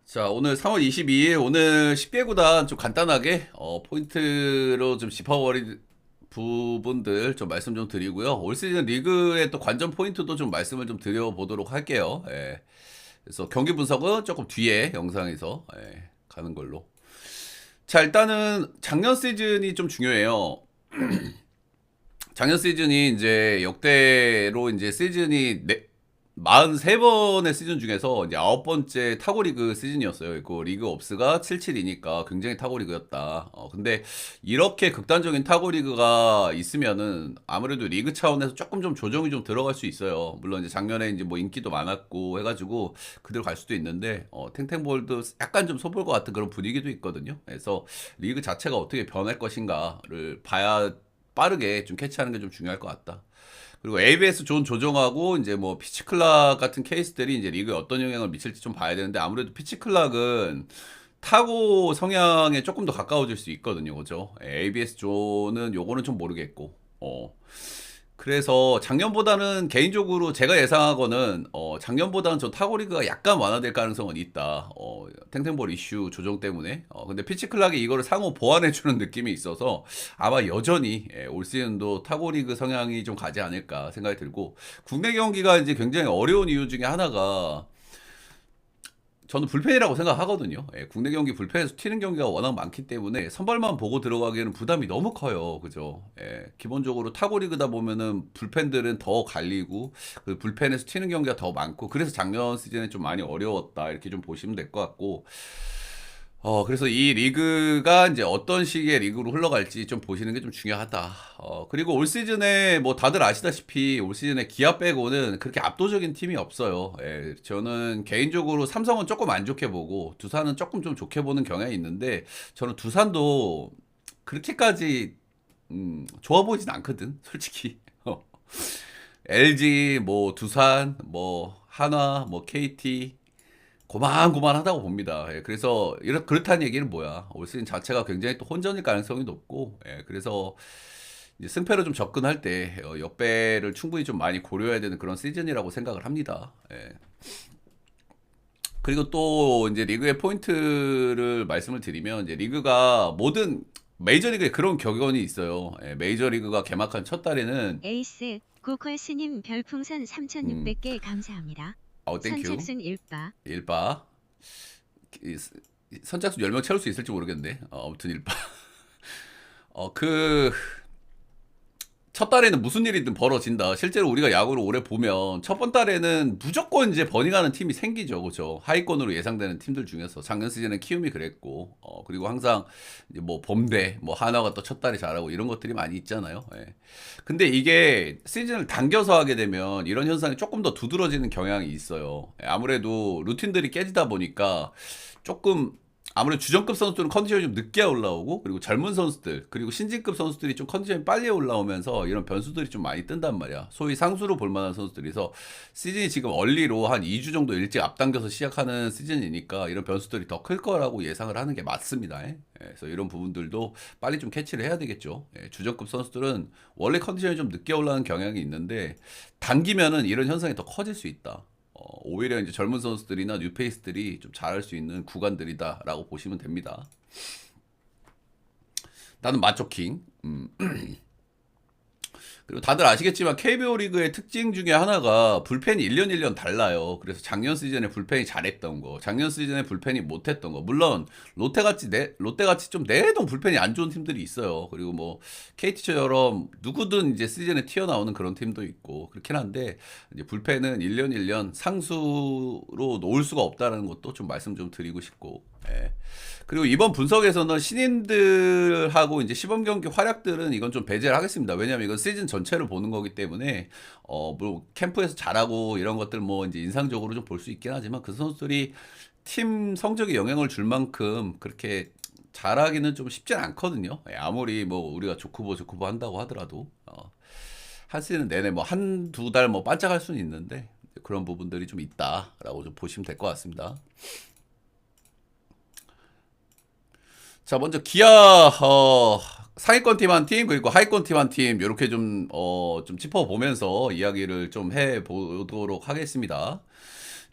자, 오늘 3월 22일, 오늘 10개 구단 좀 간단하게, 포인트로 좀 짚어버릴 부분들 좀 말씀 좀 드리고요. 올 시즌 리그의 또 관전 포인트도 좀 말씀을 좀 드려보도록 할게요. 예. 그래서 경기 분석은 조금 뒤에 영상에서, 가는 걸로. 자, 일단은 작년 시즌이 좀 중요해요. 작년 시즌이 이제 역대로 이제 시즌이 43번의 시즌 중에서 이제 9번째 타고 리그 시즌이었어요. 그 리그 업스가 77이니까 굉장히 타고 리그였다. 근데 이렇게 극단적인 타고 리그가 있으면은 아무래도 리그 차원에서 조금 좀 조정이 좀 들어갈 수 있어요. 물론 이제 작년에 이제 뭐 인기도 많았고 해가지고 그대로 갈 수도 있는데, 탱탱볼도 약간 좀 소볼 것 같은 그런 분위기도 있거든요. 그래서 리그 자체가 어떻게 변할 것인가를 봐야 빠르게 좀 캐치하는 게 좀 중요할 것 같다. 그리고 ABS 존 조정하고 이제 뭐 피치클락 같은 케이스들이 이제 리그에 어떤 영향을 미칠지 좀 봐야 되는데, 아무래도 피치클락은 타고 성향에 조금 더 가까워질 수 있거든요. 그죠? ABS 존은 요거는 좀 모르겠고. 그래서 작년보다는 개인적으로 제가 예상하거는, 작년보다는 저 타고 리그가 약간 완화될 가능성은 있다. 탱탱볼 이슈 조정 때문에. 근데 피치클락이 이거를 상호 보완해주는 느낌이 있어서 아마 여전히, 올 시즌도 타고 리그 성향이 좀 가지 않을까 생각이 들고, 국내 경기가 이제 굉장히 어려운 이유 중에 하나가 저는 불펜이라고 생각하거든요. 국내 경기 불펜에서 튀는 경기가 워낙 많기 때문에 선발만 보고 들어가기에는 부담이 너무 커요. 그죠? 기본적으로 타고 리그다 보면은 불펜들은 더 갈리고 그 불펜에서 튀는 경기가 더 많고, 그래서 작년 시즌에 좀 많이 어려웠다 이렇게 좀 보시면 될 것 같고, 그래서 이 리그가 이제 어떤 식의 리그로 흘러갈지 좀 보시는 게 좀 중요하다. 그리고 올 시즌에 뭐 다들 아시다시피 올 시즌에 기아 빼고는 그렇게 압도적인 팀이 없어요. 저는 개인적으로 삼성은 조금 안 좋게 보고 두산은 조금 좀 좋게 보는 경향이 있는데, 저는 두산도 그렇게까지 좋아 보이진 않거든, 솔직히. LG, 뭐 두산, 뭐 한화, 뭐 KT 고만고만하다고 봅니다. 그래서 그렇다는 얘기는 뭐야? 올 시즌 자체가 굉장히 또 혼전일 가능성이 높고, 그래서 이제 승패로 좀 접근할 때 역배를 충분히 좀 많이 고려해야 되는 그런 시즌이라고 생각을 합니다. 그리고 또 이제 리그의 포인트를 말씀을 드리면, 이제 리그가 모든 메이저리그에 그런 격언이 있어요. 메이저리그가 개막한 첫 달에는 에이스 고컬스님 별풍선 음, 3,600개 감사합니다. 땡큐. 선착순 일바. 일바. 이- 선착순 10명 채울 수 있을지 모르겠는데, 아무튼 일바. 그, 첫 달에는 무슨 일이든 벌어진다. 실제로 우리가 야구를 오래 보면 첫 번 달에는 무조건 이제 버닝하는 팀이 생기죠. 그죠? 하위권으로 예상되는 팀들 중에서 작년 시즌에 키움이 그랬고, 그리고 항상 이제 뭐 범대, 뭐 하나가 또 첫 달에 잘하고 이런 것들이 많이 있잖아요. 근데 이게 시즌을 당겨서 하게 되면 이런 현상이 조금 더 두드러지는 경향이 있어요. 아무래도 루틴들이 깨지다 보니까 조금, 아무래도 주전급 선수들은 컨디션이 좀 늦게 올라오고, 그리고 젊은 선수들, 그리고 신진급 선수들이 좀 컨디션이 빨리 올라오면서 이런 변수들이 좀 많이 뜬단 말이야. 소위 상수로 볼 만한 선수들이서 시즌이 지금 얼리로 한 2주 정도 일찍 앞당겨서 시작하는 시즌이니까 이런 변수들이 더 클 거라고 예상을 하는 게 맞습니다. 그래서 이런 부분들도 빨리 좀 캐치를 해야 되겠죠. 주전급 선수들은 원래 컨디션이 좀 늦게 올라오는 경향이 있는데, 당기면은 이런 현상이 더 커질 수 있다. 오히려 이제 젊은 선수들이나 뉴페이스들이 좀 잘할 수 있는 구간들이다라고 보시면 됩니다. 나는 마초킹. 그리고 다들 아시겠지만 KBO 리그의 특징 중에 하나가 불펜이 1년 1년 달라요. 그래서 작년 시즌에 불펜이 잘했던 거, 작년 시즌에 불펜이 못했던 거. 물론 롯데같이 좀 내동 불펜이 안 좋은 팀들이 있어요. 그리고 뭐 KT처럼 누구든 이제 시즌에 튀어나오는 그런 팀도 있고 그렇긴 한데, 이제 불펜은 1년 1년 상수로 놓을 수가 없다는 것도 좀 말씀 좀 드리고 싶고. 그리고 이번 분석에서는 신인들하고 이제 시범 경기 활약들은 이건 좀 배제를 하겠습니다. 왜냐면 이건 시즌 전체를 보는 거기 때문에, 뭐 캠프에서 잘하고 이런 것들 뭐 이제 인상적으로 좀 볼 수 있긴 하지만, 그 선수들이 팀 성적에 영향을 줄 만큼 그렇게 잘하기는 좀 쉽진 않거든요. 아무리 뭐 우리가 조크보 한다고 하더라도, 한 시즌 내내 뭐 한두 달 뭐 반짝할 수는 있는데, 그런 부분들이 좀 있다라고 좀 보시면 될 것 같습니다. 자, 먼저 기아, 상위권 팀 한 팀, 그리고 하위권 팀 한 팀, 이렇게 좀 짚어보면서 이야기를 좀 해보도록 하겠습니다.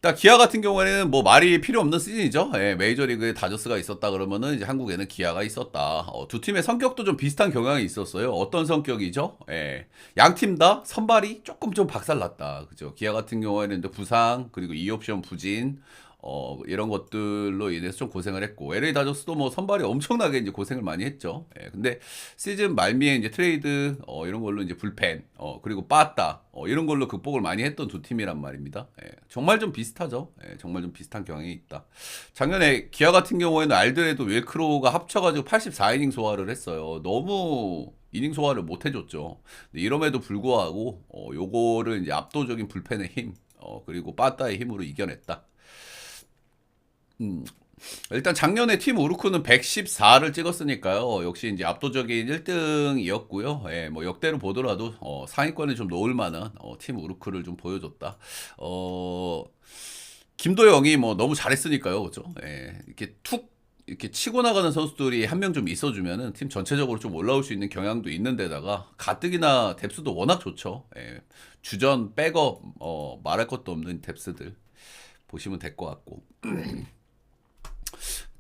일단 기아 같은 경우에는 뭐 말이 필요 없는 시즌이죠. 예, 메이저리그에 다저스가 있었다 그러면은 이제 한국에는 기아가 있었다. 두 팀의 성격도 좀 비슷한 경향이 있었어요. 어떤 성격이죠? 예, 양 팀 다 선발이 조금 좀 박살났다. 그죠? 기아 같은 경우에는 이제 부상 그리고 2옵션 부진 이런 것들로 인해서 좀 고생을 했고, LA 다저스도 뭐 선발이 엄청나게 이제 고생을 많이 했죠. 예, 근데 시즌 말미에 이제 트레이드, 이런 걸로 이제 불펜, 그리고 빠따, 이런 걸로 극복을 많이 했던 두 팀이란 말입니다. 예, 정말 좀 비슷하죠. 예, 정말 좀 비슷한 경향이 있다. 작년에 기아 같은 경우에는 알드레도 윌크로가 합쳐가지고 84이닝 소화를 했어요. 너무 이닝 소화를 못 해줬죠. 근데 이럼에도 불구하고, 요거를 이제 압도적인 불펜의 힘, 그리고 빠따의 힘으로 이겨냈다. 음, 일단 작년에 팀 우르크는 114를 찍었으니까요. 역시 이제 압도적인 1등이었고요. 예, 뭐 역대로 보더라도 상위권에 좀 놓을 만한 팀 우르크를 좀 보여줬다. 어, 김도영이 뭐 너무 잘했으니까요. 그죠? 예, 이렇게 툭 이렇게 치고 나가는 선수들이 한 명 좀 있어주면은 팀 전체적으로 좀 올라올 수 있는 경향도 있는 데다가 가뜩이나 뎁스도 워낙 좋죠. 예, 주전, 백업, 말할 것도 없는 뎁스들 보시면 될 것 같고.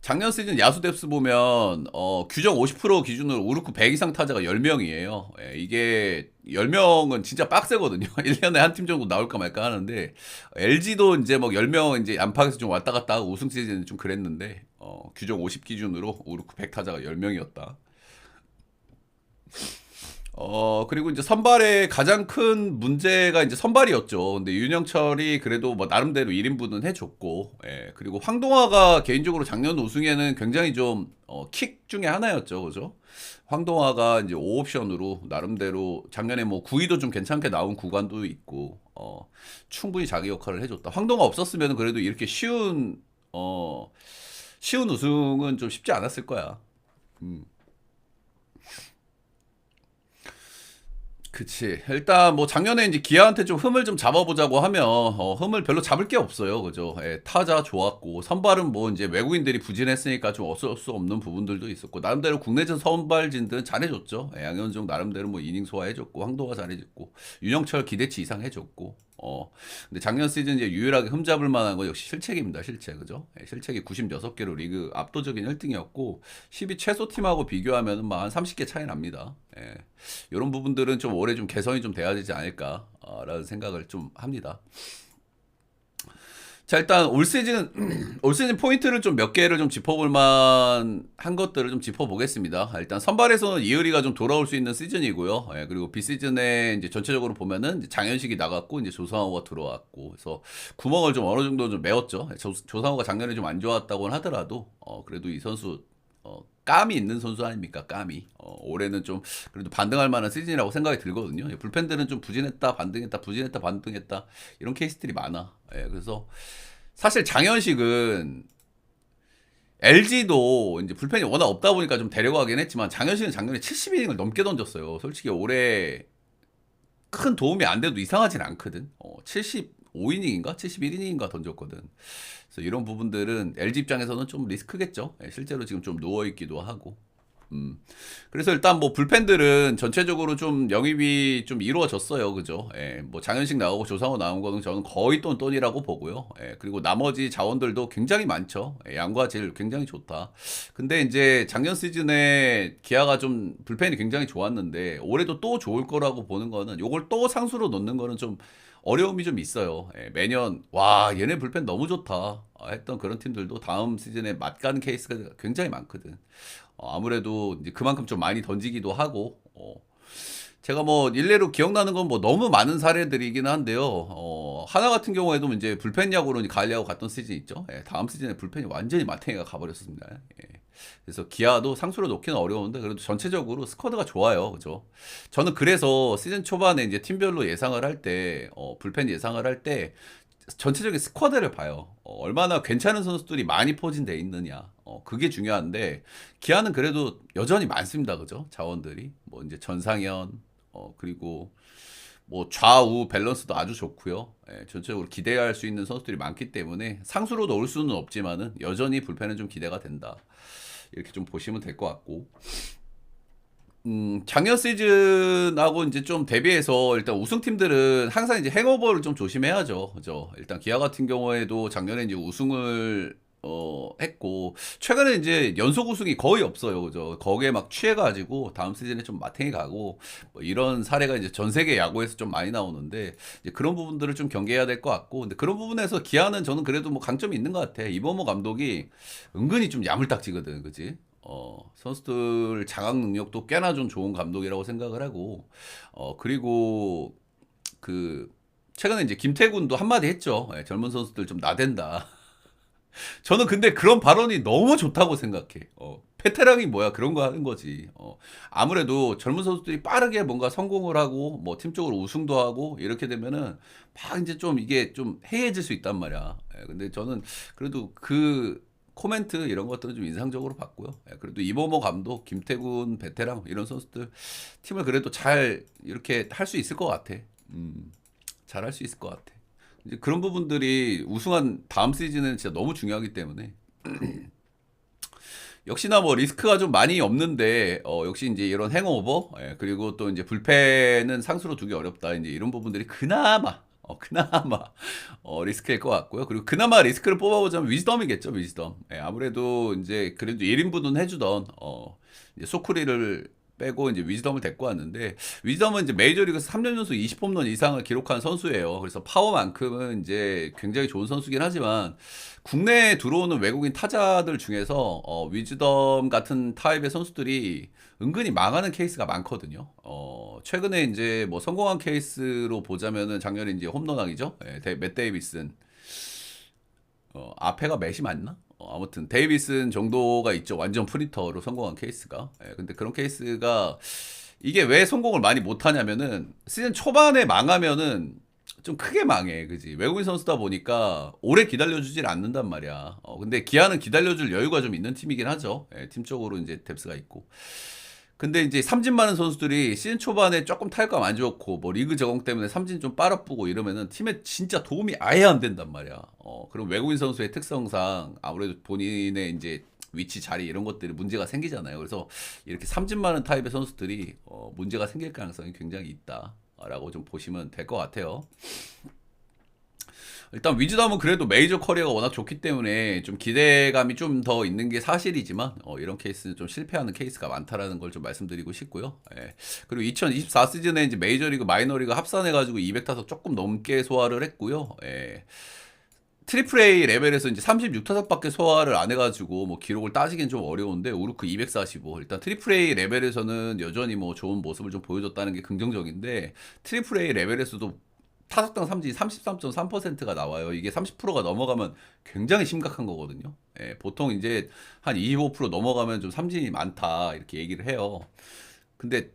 작년 시즌 야수 뎁스 보면 규정 50% 기준으로 우르크 100 이상 타자가 10명이에요. 예, 이게 10명은 진짜 빡세거든요. 1년에 한 팀 정도 나올까 말까 하는데 LG도 이제 뭐 10명 이제 안팎에서 좀 왔다 갔다 하고 우승 시즌은 좀 그랬는데 규정 50 기준으로 우르크 100 타자가 10명이었다. 그리고 이제 선발의 가장 큰 문제가 이제 선발이었죠. 근데 윤영철이 그래도 뭐 나름대로 1인분은 해줬고, 예. 그리고 황동화가 개인적으로 작년 우승에는 굉장히 좀, 킥 중에 하나였죠. 그죠? 황동화가 이제 5옵션으로 나름대로 작년에 뭐 9위도 좀 괜찮게 나온 구간도 있고, 충분히 자기 역할을 해줬다. 황동화 없었으면 그래도 이렇게 쉬운 우승은 좀 쉽지 않았을 거야. 음. 그치. 일단 뭐 작년에 이제 기아한테 좀 흠을 좀 잡아보자고 하면 흠을 별로 잡을 게 없어요. 그죠? 예, 타자 좋았고 선발은 뭐 이제 외국인들이 부진했으니까 좀 어쩔 수 없는 부분들도 있었고 나름대로 국내전 선발진들은 잘해줬죠. 예, 양현종 나름대로 뭐 이닝 소화해줬고 황도가 잘해줬고 윤영철 기대치 이상 해줬고 근데 작년 시즌 이제 유일하게 흠잡을 만한 건 역시 실책입니다. 실책. 그죠? 예, 실책이 96개로 리그 압도적인 1등이었고 10위 최소팀하고 비교하면 한 30개 차이 납니다. 예. 이런 부분들은 좀 올해 좀 개선이 좀 돼야 되지 않을까라는 생각을 좀 합니다. 자, 일단 올 시즌 올 시즌 포인트를 좀 몇 개를 좀 짚어볼 만한 것들을 좀 짚어보겠습니다. 일단 선발에서는 이의리가 좀 돌아올 수 있는 시즌이고요. 예, 그리고 비시즌에 이제 전체적으로 보면은 이제 장현식이 나갔고 이제 조상호가 들어왔고 그래서 구멍을 좀 어느 정도 좀 메웠죠. 조상호가 작년에 좀 안 좋았다고는 하더라도 그래도 이 선수 감이 있는 선수 아닙니까? 감이. 올해는 좀 그래도 반등할 만한 시즌이라고 생각이 들거든요. 예, 불펜들은 좀 부진했다, 반등했다, 부진했다, 반등했다 이런 케이스들이 많아. 예, 그래서 사실 장현식은 LG도 이제 불펜이 워낙 없다 보니까 좀 데려가긴 했지만 장현식은 작년에 70이닝을 넘게 던졌어요. 솔직히 올해 큰 도움이 안 돼도 이상하진 않거든. 75이닝인가? 71이닝인가 던졌거든. 그래서 이런 부분들은 LG 입장에서는 좀 리스크겠죠. 예, 실제로 지금 좀 누워있기도 하고. 그래서 일단 뭐 불펜들은 전체적으로 좀 영입이 좀 이루어졌어요. 그죠? 예, 뭐 장현식 나오고 조상호 나온 거는 저는 거의 똔똔이라고 보고요. 예, 그리고 나머지 자원들도 굉장히 많죠. 예, 양과 질 굉장히 좋다. 근데 이제 작년 시즌에 기아가 좀 불펜이 굉장히 좋았는데 올해도 또 좋을 거라고 보는 거는 요걸 또 상수로 놓는 거는 좀 어려움이 좀 있어요. 예, 매년 와 얘네 불펜 너무 좋다 했던 그런 팀들도 다음 시즌에 맞가는 케이스가 굉장히 많거든. 아무래도 이제 그만큼 좀 많이 던지기도 하고 제가 뭐 일례로 기억나는 건 뭐 너무 많은 사례들이긴 한데요. 하나 같은 경우에도 이제 불펜 야구로 가려고 갔던 시즌 있죠. 예, 다음 시즌에 불펜이 완전히 마탱이가 가버렸습니다. 예. 그래서 기아도 상수로 놓기는 어려운데 그래도 전체적으로 스쿼드가 좋아요. 그죠? 저는 그래서 시즌 초반에 이제 팀별로 예상을 할 때, 불펜 예상을 할 때 전체적인 스쿼드를 봐요. 얼마나 괜찮은 선수들이 많이 포진돼 있느냐. 그게 중요한데 기아는 그래도 여전히 많습니다. 그죠? 자원들이 뭐 이제 전상현 그리고 뭐 좌우 밸런스도 아주 좋고요. 예, 전체적으로 기대할 수 있는 선수들이 많기 때문에 상수로 넣을 수는 없지만은 여전히 불펜은 좀 기대가 된다. 이렇게 좀 보시면 될 것 같고. 작년 시즌하고 이제 좀 대비해서 일단 우승팀들은 항상 이제 행오버를 좀 조심해야죠. 그죠? 일단 기아 같은 경우에도 작년에 이제 우승을 했고 최근에 이제 연속 우승이 거의 없어요. 그죠? 거기에 막 취해가지고 다음 시즌에 좀 마탱이 가고 뭐 이런 사례가 이제 전 세계 야구에서 좀 많이 나오는데 이제 그런 부분들을 좀 경계해야 될 것 같고 근데 그런 부분에서 기아는 저는 그래도 뭐 강점이 있는 것 같아. 이범호 감독이 은근히 좀 야물딱지거든, 그지? 선수들 장악 능력도 꽤나 좀 좋은 감독이라고 생각을 하고, 그리고 그, 최근에 이제 김태군도 한마디 했죠. 예, 젊은 선수들 좀 나댄다. 저는 근데 그런 발언이 너무 좋다고 생각해. 페테랑이 뭐야 그런 거 하는 거지. 아무래도 젊은 선수들이 빠르게 뭔가 성공을 하고 뭐 팀적으로 우승도 하고 이렇게 되면은 막 이제 좀 이게 좀 해이해질 수 있단 말이야. 예, 근데 저는 그래도 그 코멘트 이런 것들은 좀 인상적으로 봤고요. 예, 그래도 이범호 감독, 김태군 베테랑 이런 선수들 팀을 그래도 잘 이렇게 할 수 있을 것 같아. 잘 할 수 있을 것 같아. 이제 그런 부분들이 우승한 다음 시즌은 진짜 너무 중요하기 때문에 역시나 뭐 리스크가 좀 많이 없는데 역시 이제 이런 행오버 그리고 또 이제 불펜은 상수로 두기 어렵다 이제 이런 부분들이 그나마 리스크일 것 같고요. 그리고 그나마 리스크를 뽑아보자면 위즈덤이겠죠, 위즈덤. 아무래도 이제 그래도 1인분은 해주던 이제 소쿠리를 빼고 이제 위즈덤을 데리고 왔는데 위즈덤은 이제 메이저리그에서 3년 연속 20홈런 이상을 기록한 선수예요. 그래서 파워만큼은 이제 굉장히 좋은 선수긴 하지만 국내에 들어오는 외국인 타자들 중에서 위즈덤 같은 타입의 선수들이 은근히 망하는 케이스가 많거든요. 최근에 이제 뭐 성공한 케이스로 보자면은 작년에 이제 홈런왕이죠. 맷 데이비슨. 앞에가 맷이 맞나? 아무튼 데이비슨 정도가 있죠. 완전 프리터로 성공한 케이스가. 근데 그런 케이스가 이게 왜 성공을 많이 못하냐면은 시즌 초반에 망하면은 좀 크게 망해, 그지? 외국인 선수다 보니까 오래 기다려주질 않는단 말이야. 근데 기아는 기다려줄 여유가 좀 있는 팀이긴 하죠. 팀적으로 이제 뎁스가 있고. 근데 이제 삼진 많은 선수들이 시즌 초반에 조금 타격감 안 좋고 뭐 리그 적응 때문에 삼진 좀 빨아쁘고 이러면은 팀에 진짜 도움이 아예 안 된단 말이야. 그럼 외국인 선수의 특성상 아무래도 본인의 이제 위치 자리 이런 것들이 문제가 생기잖아요. 그래서 이렇게 삼진 많은 타입의 선수들이 문제가 생길 가능성이 굉장히 있다라고 좀 보시면 될 것 같아요. 일단 위즈덤은 그래도 메이저 커리어가 워낙 좋기 때문에 좀 기대감이 좀 더 있는 게 사실이지만 이런 케이스는 좀 실패하는 케이스가 많다라는 걸 좀 말씀드리고 싶고요. 그리고 2024 시즌에 이제 메이저리그 마이너리그 합산해가지고 200타석 조금 넘게 소화를 했고요. 트리플 A 레벨에서 이제 36타석밖에 소화를 안 해가지고 뭐 기록을 따지긴 좀 어려운데 우르크 245 일단 트리플 A 레벨에서는 여전히 뭐 좋은 모습을 좀 보여줬다는 게 긍정적인데 트리플 A 레벨에서도 타석당 삼진이 33.3%가 나와요. 이게 30%가 넘어가면 굉장히 심각한 거거든요. 보통 이제 한 25% 넘어가면 좀 삼진이 많다 이렇게 얘기를 해요. 근데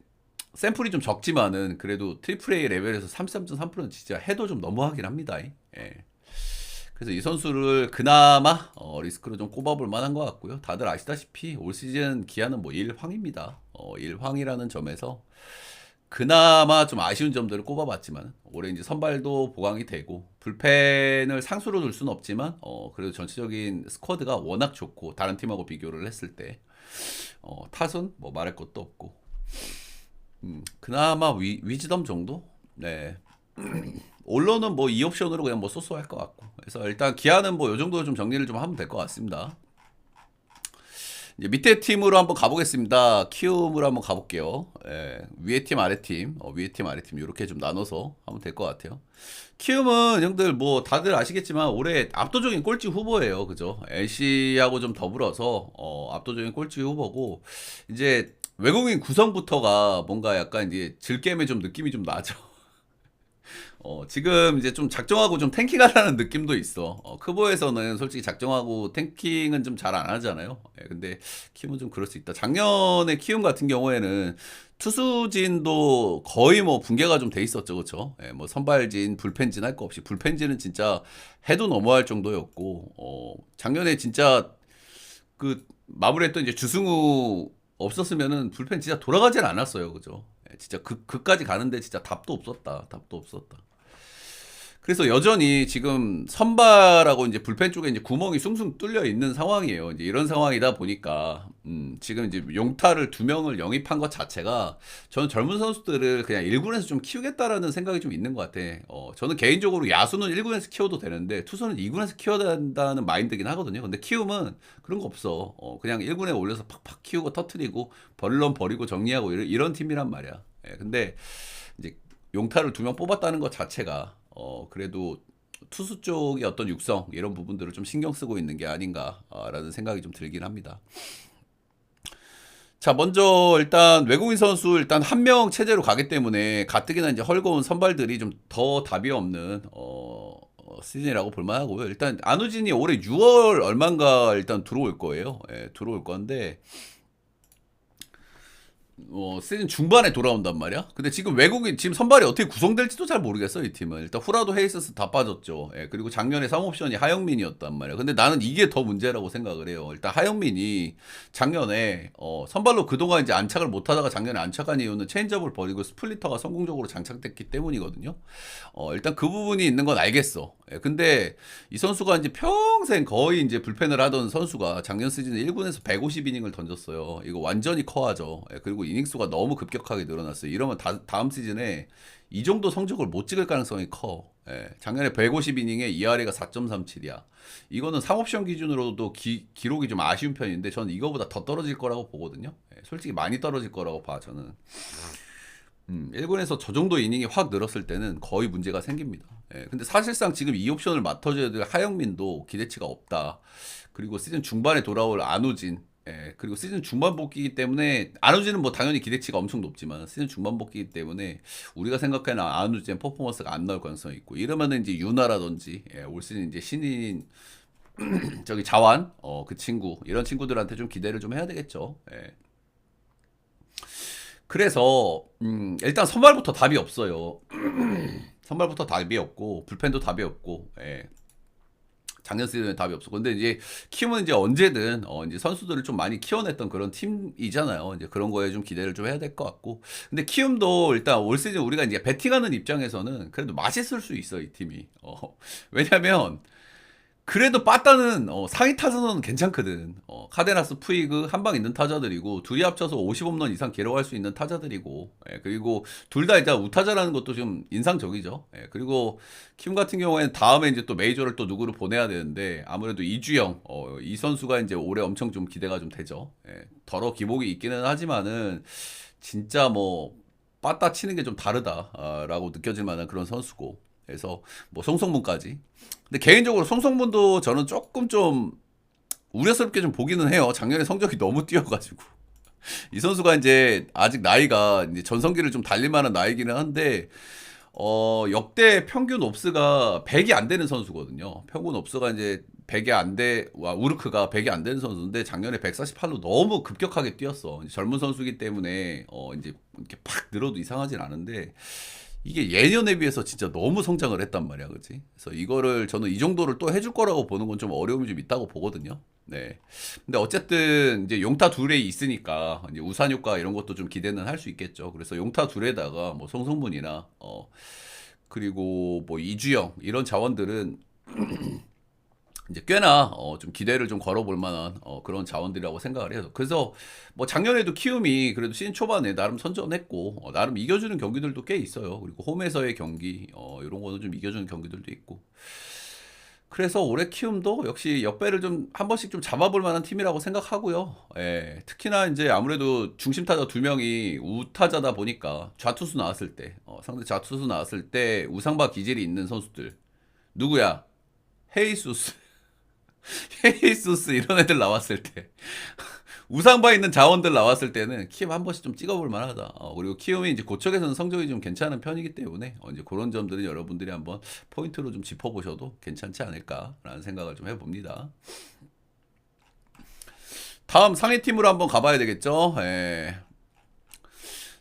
샘플이 좀 적지만은 그래도 트리플 A 레벨에서 33.3%는 진짜 해도 좀 너무하긴 합니다. 그래서 이 선수를 그나마 리스크로 좀 꼽아볼 만한 것 같고요. 다들 아시다시피 올 시즌 기아는 뭐 일황입니다. 일황이라는 점에서 그나마 좀 아쉬운 점들을 꼽아봤지만 올해 이제 선발도 보강이 되고 불펜을 상수로 둘 수는 없지만 그래도 전체적인 스쿼드가 워낙 좋고 다른 팀하고 비교를 했을 때 타순 뭐 말할 것도 없고 그나마 위즈덤 정도? 네. 언론은 뭐 이 옵션으로 그냥 뭐 쏘쏘할 것 같고 그래서 일단 기아는 뭐 요 정도 좀 정리를 좀 하면 될 것 같습니다. 이제 밑에 팀으로 한번 가보겠습니다. 키움으로 한번 가볼게요. 위에 팀, 아래 팀, 위에 팀, 아래 팀 이렇게 좀 나눠서 하면 될 것 같아요. 키움은 형들 뭐 다들 아시겠지만 올해 압도적인 꼴찌 후보예요, 그죠? LC하고 좀 더불어서 압도적인 꼴찌 후보고 이제 외국인 구성부터가 뭔가 약간 이제 질게임의 좀 느낌이 좀 나죠. 지금 이제 좀 작정하고 좀 탱킹하라는 느낌도 있어. 크보에서는 솔직히 작정하고 탱킹은 좀 잘 안 하잖아요. 근데 키움은 좀 그럴 수 있다. 작년에 키움 같은 경우에는 투수진도 거의 뭐 붕괴가 좀 돼 있었죠, 그렇죠? 뭐 선발진, 불펜진 할 거 없이 불펜진은 진짜 해도 너무할 정도였고, 작년에 진짜 그 마무리했던 이제 주승우 없었으면은 불펜 진짜 돌아가질 않았어요, 그죠? 진짜 그까지 가는데 진짜 답도 없었다. 답도 없었다. 그래서 여전히 지금 선발하고 이제 불펜 쪽에 이제 구멍이 숭숭 뚫려 있는 상황이에요. 이제 이런 상황이다 보니까 지금 이제 용타를 2명을 영입한 것 자체가 저는 젊은 선수들을 그냥 1군에서 좀 키우겠다라는 생각이 좀 있는 것 같아. 저는 개인적으로 야수는 1군에서 키워도 되는데 투수는 2군에서 키워야 된다는 마인드긴 하거든요. 근데 키움은 그런 거 없어. 그냥 1군에 올려서 팍팍 키우고 터트리고 벌런 버리고 정리하고 이런 팀이란 말이야. 예, 근데 이제 용타를 2명 뽑았다는 것 자체가 그래도 투수 쪽의 어떤 육성 이런 부분들을 좀 신경 쓰고 있는 게 아닌가라는 생각이 좀 들긴 합니다. 자, 먼저 일단 외국인 선수 일단 한 명 체제로 가기 때문에 가뜩이나 이제 헐거운 선발들이 좀 더 답이 없는 시즌이라고 볼 만하고요. 일단 안우진이 올해 6월 얼마인가 일단 들어올 거예요. 예, 들어올 건데 시즌 중반에 돌아온단 말이야. 근데 지금 외국인 지금 선발이 어떻게 구성될지도 잘 모르겠어 이 팀은. 일단 후라도 헤이스스 다 빠졌죠. 예, 그리고 작년에 3옵션이 하영민이었단 말이야. 근데 나는 이게 더 문제라고 생각을 해요. 일단 하영민이 작년에 선발로 그동안 이제 안착을 못하다가 작년에 안착한 이유는 체인지업을 버리고 스플리터가 성공적으로 장착됐기 때문이거든요. 일단 그 부분이 있는 건 알겠어. 예, 근데 이 선수가 이제 평생 거의 이제 불펜을 하던 선수가 작년 시즌에 1군에서 150이닝을 던졌어요. 이거 완전히 커하죠. 예, 그리고 이닝수가 너무 급격하게 늘어났어요. 이러면 다음 시즌에 이 정도 성적을 못 찍을 가능성이 커. 예, 작년에 150이닝에 ERA가 4.37이야. 이거는 3옵션 기준으로도 기록이 좀 아쉬운 편인데 저는 이거보다 더 떨어질 거라고 보거든요. 예, 솔직히 많이 떨어질 거라고 봐 저는. 1군에서 저 정도 이닝이 확 늘었을 때는 거의 문제가 생깁니다. 예, 근데 사실상 지금 이 옵션을 맡아줘야 될 하영민도 기대치가 없다. 그리고 시즌 중반에 돌아올 안우진, 예, 그리고 시즌 중반 복귀이기 때문에 안우진은 뭐 당연히 기대치가 엄청 높지만 시즌 중반 복귀이기 때문에 우리가 생각하는 안우진 퍼포먼스가 안 나올 가능성이 있고 이러면은 이제 유나라든지 올 시즌 이제 신인 저기 자완 그 친구 이런 친구들한테 좀 기대를 좀 해야 되겠죠. 예. 그래서 일단 선발부터 답이 없어요. 선발부터 답이 없고 불펜도 답이 없고 예. 작년 시즌에 답이 없어. 근데 이제 키움은 이제 언제든 이제 선수들을 좀 많이 키워냈던 그런 팀이잖아요. 이제 그런 거에 좀 기대를 좀 해야 될 것 같고. 근데 키움도 일단 올 시즌 우리가 이제 배팅하는 입장에서는 그래도 맛있을 수 있어 이 팀이. 왜냐면 그래도 빠따는 상위 타선은 괜찮거든. 카데나스, 푸이그 한 방 있는 타자들이고 둘이 합쳐서 50홈런 이상 기록할 수 있는 타자들이고 예, 그리고 둘 다 일단 우타자라는 것도 좀 인상적이죠. 예, 그리고 킴 같은 경우에는 다음에 이제 또 메이저를 또 누구를 보내야 되는데 아무래도 이주영 이 선수가 이제 올해 엄청 좀 기대가 좀 되죠. 예, 더러 기복이 있기는 하지만은 진짜 뭐 빠따 치는 게 좀 다르다라고 느껴질 만한 그런 선수고. 그래서 뭐 송성문까지. 근데 개인적으로 송성문도 저는 조금 좀 우려스럽게 좀 보기는 해요. 작년에 성적이 너무 뛰어가지고 이 선수가 이제 아직 나이가 이제 전성기를 좀 달릴 만한 나이기는 한데 역대 평균 옵스가 100이 안 되는 선수거든요. 평균 옵스가 이제 100이 안 돼, 우르크가 100이 안 되는 선수인데 작년에 148로 너무 급격하게 뛰었어. 젊은 선수이기 때문에 이제 이렇게 팍 늘어도 이상하진 않은데 이게 예년에 비해서 진짜 너무 성장을 했단 말이야, 그치? 그래서 이거를 저는 이 정도를 또 해줄 거라고 보는 건 좀 어려움이 좀 있다고 보거든요. 네. 근데 어쨌든 이제 용타 둘에 있으니까 이제 우산 효과 이런 것도 좀 기대는 할 수 있겠죠. 그래서 용타 둘에다가 뭐 송성문이나 그리고 뭐 이주영 이런 자원들은 이제 꽤나 좀 기대를 좀 걸어볼 만한 그런 자원들이라고 생각을 해요. 그래서 뭐 작년에도 키움이 그래도 시즌 초반에 나름 선전했고 나름 이겨주는 경기들도 꽤 있어요. 그리고 홈에서의 경기 이런 거는 좀 이겨주는 경기들도 있고. 그래서 올해 키움도 역시 역배를 좀 한 번씩 좀 잡아볼 만한 팀이라고 생각하고요. 예, 특히나 이제 아무래도 중심 타자 2명이 우타자다 보니까 좌투수 나왔을 때 상대 좌투수 나왔을 때 우상바 기질이 있는 선수들 누구야? 헤이수스 헤이수스 이런 애들 나왔을 때 우상바 있는 자원들 나왔을 때는 키움 한 번씩 좀 찍어볼 만하다. 그리고 키움이 이제 고척에서는 성적이 좀 괜찮은 편이기 때문에 이제 그런 점들은 여러분들이 한번 포인트로 좀 짚어보셔도 괜찮지 않을까라는 생각을 좀 해봅니다. 다음 상위팀으로 한번 가봐야 되겠죠. 예.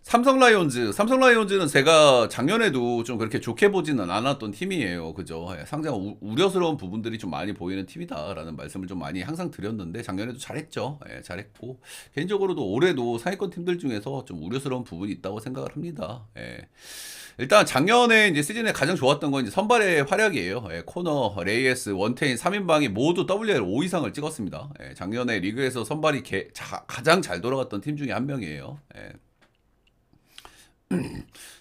삼성 라이온즈는 제가 작년에도 좀 그렇게 좋게 보지는 않았던 팀이에요. 그죠? 예, 상당히 우려스러운 부분들이 좀 많이 보이는 팀이다라는 말씀을 좀 많이 항상 드렸는데 작년에도 잘했죠. 예, 잘했고 개인적으로도 올해도 상위권 팀들 중에서 좀 우려스러운 부분이 있다고 생각을 합니다. 예. 일단 작년에 이제 시즌에 가장 좋았던 건 이제 선발의 활약이에요. 예, 코너, 레이에스, 원테인 3인방이 모두 WR 5 이상을 찍었습니다. 예, 작년에 리그에서 선발이 가장 잘 돌아갔던 팀 중에 한 명이에요. 예.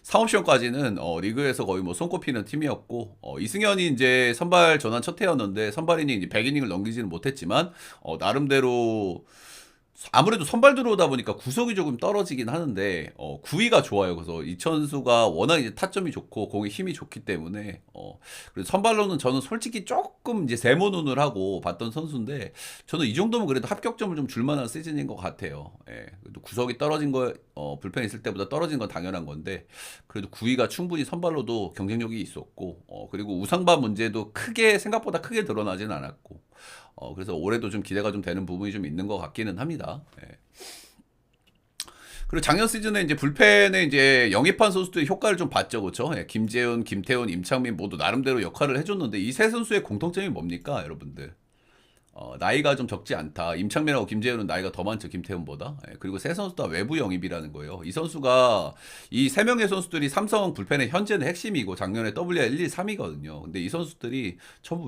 상옵션까지는 리그에서 거의 뭐 손꼽히는 팀이었고 이승현이 이제 선발 전환 첫 해였는데 선발이닝 이제 100이닝을 넘기지는 못했지만 나름대로 아무래도 선발 들어오다 보니까 구속이 조금 떨어지긴 하는데 구위가 좋아요. 그래서 이천수가 워낙 이제 타점이 좋고 공에 힘이 좋기 때문에 그래서 선발로는 저는 솔직히 조금 이제 세모 눈을 하고 봤던 선수인데 저는 이 정도면 그래도 합격점을 좀 줄만한 시즌인 것 같아요. 예. 그래도 구속이 떨어진 거 불펜 있을 때보다 떨어진 건 당연한 건데 그래도 구위가 충분히 선발로도 경쟁력이 있었고 그리고 우상바 문제도 생각보다 크게 드러나진 않았고 그래서 올해도 좀 기대가 좀 되는 부분이 좀 있는 것 같기는 합니다. 예. 그리고 작년 시즌에 이제 불펜에 이제 영입한 선수들의 효과를 좀 봤죠, 그렇죠? 예, 김재훈, 김태훈, 임창민 모두 나름대로 역할을 해줬는데 이 세 선수의 공통점이 뭡니까, 여러분들? 나이가 좀 적지 않다. 임창민하고 김재훈은 나이가 더 많죠, 김태훈보다. 예, 그리고 세 선수 다 외부 영입이라는 거예요. 이 선수가 이 세 명의 선수들이 삼성 불펜의 현재는 핵심이고 작년에 WR 1, 2, 3이거든요. 근데 이 선수들이 전부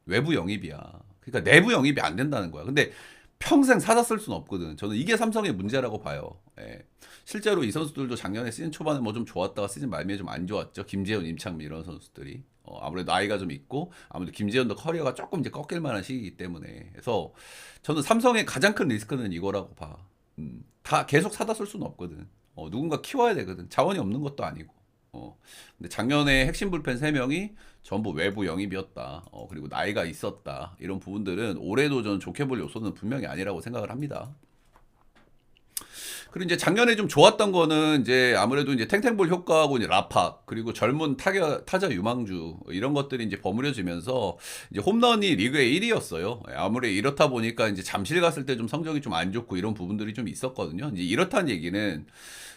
외부 영입이야. 그러니까 내부 영입이 안 된다는 거야. 근데 평생 사다 쓸 수는 없거든. 저는 이게 삼성의 문제라고 봐요. 예. 실제로 이 선수들도 작년에 시즌 초반에 뭐 좀 좋았다가 시즌 말미에 좀 안 좋았죠. 김재훈, 임창민 이런 선수들이. 아무래도 나이가 좀 있고 아무래도 김재훈도 커리어가 조금 이제 꺾일 만한 시기이기 때문에 그래서 저는 삼성의 가장 큰 리스크는 이거라고 봐. 다 계속 사다 쓸 수는 없거든. 누군가 키워야 되거든. 자원이 없는 것도 아니고. 근데 작년에 핵심 불펜 3명이 전부 외부 영입이었다. 그리고 나이가 있었다. 이런 부분들은 올해도 저는 좋게 볼 요소는 분명히 아니라고 생각을 합니다. 그리고 이제 작년에 좀 좋았던 거는 이제 아무래도 이제 탱탱볼 효과하고 이제 라팍 그리고 젊은 타자 유망주 이런 것들이 이제 버무려지면서 이제 홈런이 리그의 1위였어요. 아무리 이렇다 보니까 이제 잠실 갔을 때 좀 성적이 좀 안 좋고 이런 부분들이 좀 있었거든요. 이제 이렇다는 얘기는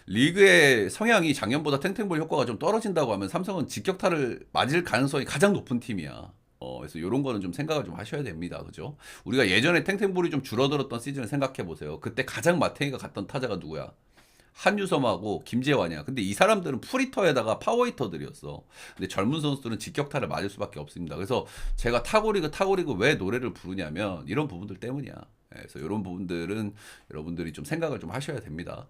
리그의 성향이 작년보다 탱탱볼 효과가 좀 떨어진다고 하면 삼성은 직격타를 맞을 가능성이 가장 높은 팀이야. 그래서 이런 거는 좀 생각을 좀 하셔야 됩니다. 그죠? 우리가 예전에 탱탱볼이 좀 줄어들었던 시즌을 생각해 보세요. 그때 가장 마탱이가 갔던 타자가 누구야? 한유섬하고 김재환이야. 근데 이 사람들은 풀히터에다가 파워히터들이었어. 근데 젊은 선수들은 직격타를 맞을 수밖에 없습니다. 그래서 제가 타고리그 왜 노래를 부르냐면 이런 부분들 때문이야. 그래서 이런 부분들은 여러분들이 좀 생각을 좀 하셔야 됩니다.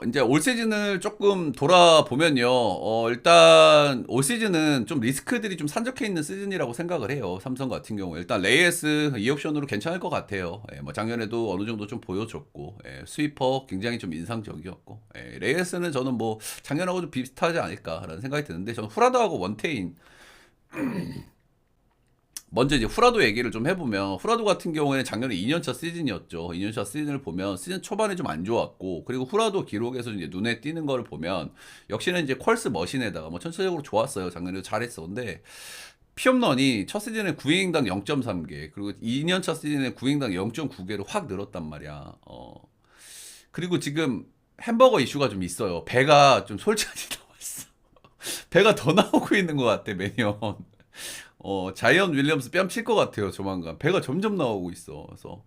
이제 올 시즌을 조금 돌아보면요. 일단 올 시즌은 좀 리스크들이 좀 산적해 있는 시즌이라고 생각을 해요. 삼성 같은 경우. 일단 레이에스 2옵션으로 괜찮을 것 같아요. 뭐 작년에도 어느 정도 좀 보여줬고, 스위퍼 굉장히 좀 인상적이었고, 레이에스는 저는 뭐 작년하고 좀 비슷하지 않을까라는 생각이 드는데, 저는 후라드하고 원테인, 먼저 이제 후라도 얘기를 좀 해보면 후라도 같은 경우에는 작년에 2년차 시즌이었죠. 2년차 시즌을 보면 시즌 초반에 좀 안 좋았고 그리고 후라도 기록에서 이제 눈에 띄는 거를 보면 역시는 이제 퀄스 머신에다가 뭐 전체적으로 좋았어요. 작년에도 잘했어. 근데 피홈런이 첫 시즌에 9이닝당 0.3개 그리고 2년차 시즌에 9이닝당 0.9개로 확 늘었단 말이야. 그리고 지금 햄버거 이슈가 좀 있어요. 배가 좀 솔직하지 나와 있어. 배가 더 나오고 있는 것 같아 매년. 자이언 윌리엄스 뺨 칠 것 같아요, 조만간. 배가 점점 나오고 있어. 그래서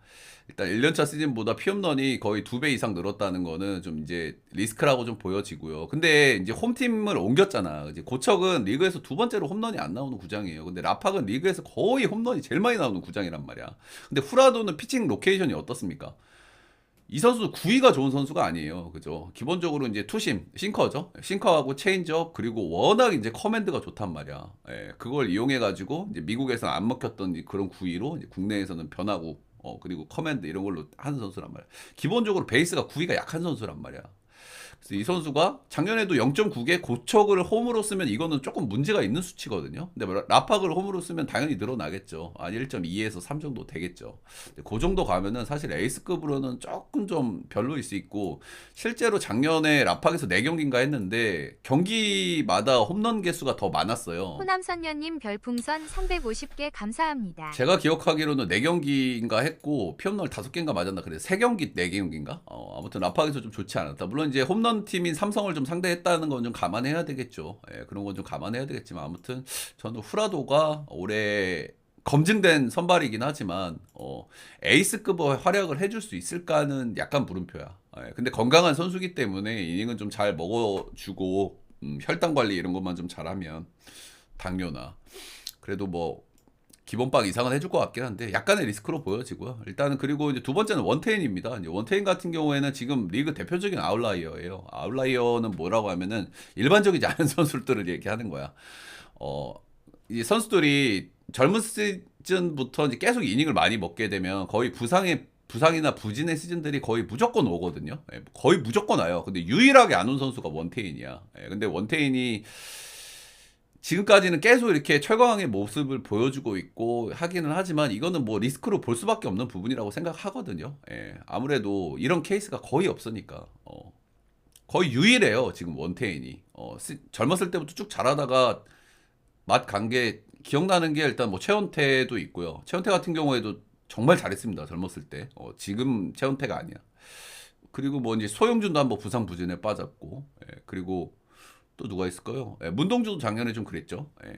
일단 1년차 시즌보다 피홈런이 거의 2배 이상 늘었다는 거는 좀 이제 리스크라고 좀 보여지고요. 근데 이제 홈팀을 옮겼잖아. 이제 고척은 리그에서 두 번째로 홈런이 안 나오는 구장이에요. 근데 라팍은 리그에서 거의 홈런이 제일 많이 나오는 구장이란 말이야. 근데 후라도는 피칭 로케이션이 어떻습니까? 이 선수도 구위가 좋은 선수가 아니에요. 그죠? 기본적으로 이제 투심, 싱커죠. 싱커하고 체인지업, 그리고 워낙 이제 커맨드가 좋단 말이야. 그걸 이용해가지고 이제 미국에서는 안 먹혔던 그런 구위로 이제 국내에서는 변하고, 그리고 커맨드 이런 걸로 하는 선수란 말이야. 기본적으로 베이스가 구위가 약한 선수란 말이야. 그래서 이 선수가 작년에도 0.9개 고척을 홈으로 쓰면 이거는 조금 문제가 있는 수치거든요. 근데 뭐 라팍을 홈으로 쓰면 당연히 늘어나겠죠. 한 1.2에서 3 정도 되겠죠. 근데 그 정도 가면은 사실 에이스급으로는 조금 좀 별로일 수 있고, 실제로 작년에 라팍에서 4경기인가 했는데 경기마다 홈런 개수가 더 많았어요. 호남선녀님 별풍선 350개 감사합니다. 제가 기억하기로는 4경기인가 했고 피홈런 5개인가 맞았나 그래. 3경기 4경기인가? 아무튼 라팍에서 좀 좋지 않았다. 물론 이제 홈런 팀인 삼성을 좀 상대했다는 건 좀 감안해야 되겠죠. 예, 그런 건 좀 감안해야 되겠지만 아무튼 저는 후라도가 올해 검증된 선발이긴 하지만 에이스급의 활약을 해줄 수 있을까는 약간 물음표야. 예, 근데 건강한 선수기 때문에 이닝은 좀 잘 먹어주고 혈당 관리 이런 것만 좀 잘하면 당뇨나 그래도 뭐 기본빵 이상은 해줄 것 같긴 한데 약간의 리스크로 보여지고요. 일단은 그리고 이제 두 번째는 원태인입니다. 이제 원태인 같은 경우에는 지금 리그 대표적인 아웃라이어예요. 아웃라이어는 뭐라고 하면은 일반적이지 않은 선수들을 얘기하는 거야. 이 선수들이 젊은 시즌부터 이제 계속 이닝을 많이 먹게 되면 거의 부상이나 부진의 시즌들이 거의 무조건 오거든요. 예, 거의 무조건 와요. 근데 유일하게 안 온 선수가 원태인이야. 예, 근데 원태인이 지금까지는 계속 이렇게 철강의 모습을 보여주고 있고 하기는 하지만 이거는 뭐 리스크로 볼 수밖에 없는 부분이라고 생각하거든요. 예, 아무래도 이런 케이스가 거의 없으니까 거의 유일해요. 지금 원태인이 젊었을 때부터 쭉 잘하다가 맛 간 게 기억나는 게 일단 뭐 최원태도 있고요. 최원태 같은 경우에도 정말 잘했습니다. 젊었을 때. 지금 최원태가 아니야. 그리고 뭐 이제 소영준도 한번 부상 부진에 빠졌고, 예, 그리고 또 누가 있을까요? 예, 문동주도 작년에 좀 그랬죠. 예.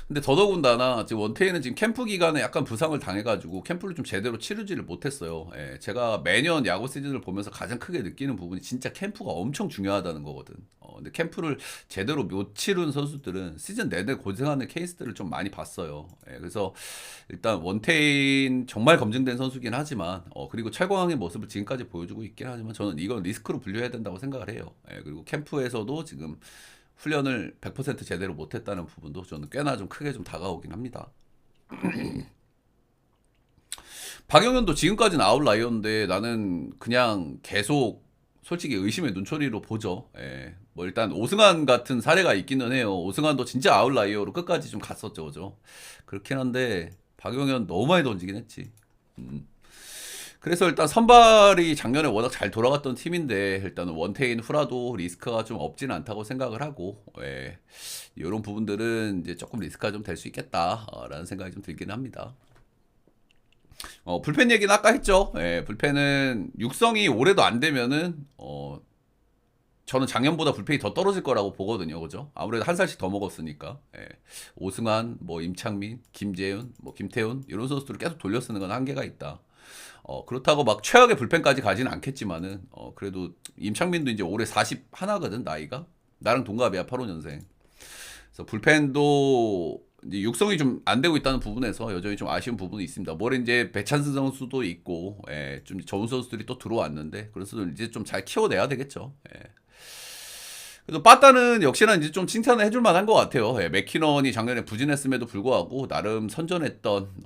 근데 더더군다나 지금 원태인은 지금 캠프 기간에 약간 부상을 당해가지고 캠프를 좀 제대로 치르지를 못했어요. 예, 제가 매년 야구 시즌을 보면서 가장 크게 느끼는 부분이 진짜 캠프가 엄청 중요하다는 거거든. 근데 캠프를 제대로 못 치른 선수들은 시즌 내내 고생하는 케이스들을 좀 많이 봤어요. 예, 그래서 일단 원태인 정말 검증된 선수긴 하지만 그리고 최광의 모습을 지금까지 보여주고 있긴 하지만 저는 이건 리스크로 분류해야 된다고 생각을 해요. 예, 그리고 캠프에서도 지금 훈련을 100% 제대로 못했다는 부분도 저는 꽤나 좀 크게 좀 다가오긴 합니다. 박영현도 지금까지는 아웃라이어인데 나는 그냥 계속 솔직히 의심의 눈초리로 보죠. 예. 뭐 일단 오승환 같은 사례가 있기는 해요. 오승환도 진짜 아웃라이어로 끝까지 좀 갔었죠, 그죠? 그렇긴 한데 박영현 너무 많이 던지긴 했지. 그래서 일단 선발이 작년에 워낙 잘 돌아갔던 팀인데 일단은 원태인 후라도 리스크가 좀 없지는 않다고 생각을 하고, 예, 이런 부분들은 이제 조금 리스크가 좀 될 수 있겠다라는 생각이 좀 들기는 합니다. 불펜 얘기는 아까 했죠. 예, 불펜은 육성이 올해도 안 되면은 저는 작년보다 불펜이 더 떨어질 거라고 보거든요. 그죠? 아무래도 한 살씩 더 먹었으니까. 예. 오승환, 뭐 임창민, 김재훈, 뭐 김태훈 이런 선수들을 계속 돌려 쓰는 건 한계가 있다. 그렇다고 막 최악의 불펜까지 가지는 않겠지만은 그래도 임창민도 이제 올해 41거든 나이가. 나랑 동갑이야. 85년생. 그래서 불펜도 이제 육성이 좀 안 되고 있다는 부분에서 여전히 좀 아쉬운 부분이 있습니다. 뭘 이제 배찬스 선수도 있고, 예, 좀 좋은 선수들이 또 들어왔는데 그래서 이제 좀 잘 키워내야 되겠죠. 예. 그래서 빠따는 역시나 이제 좀 칭찬을 해줄 만한 것 같아요. 예, 맥키넌이 작년에 부진했음에도 불구하고 나름 선전했던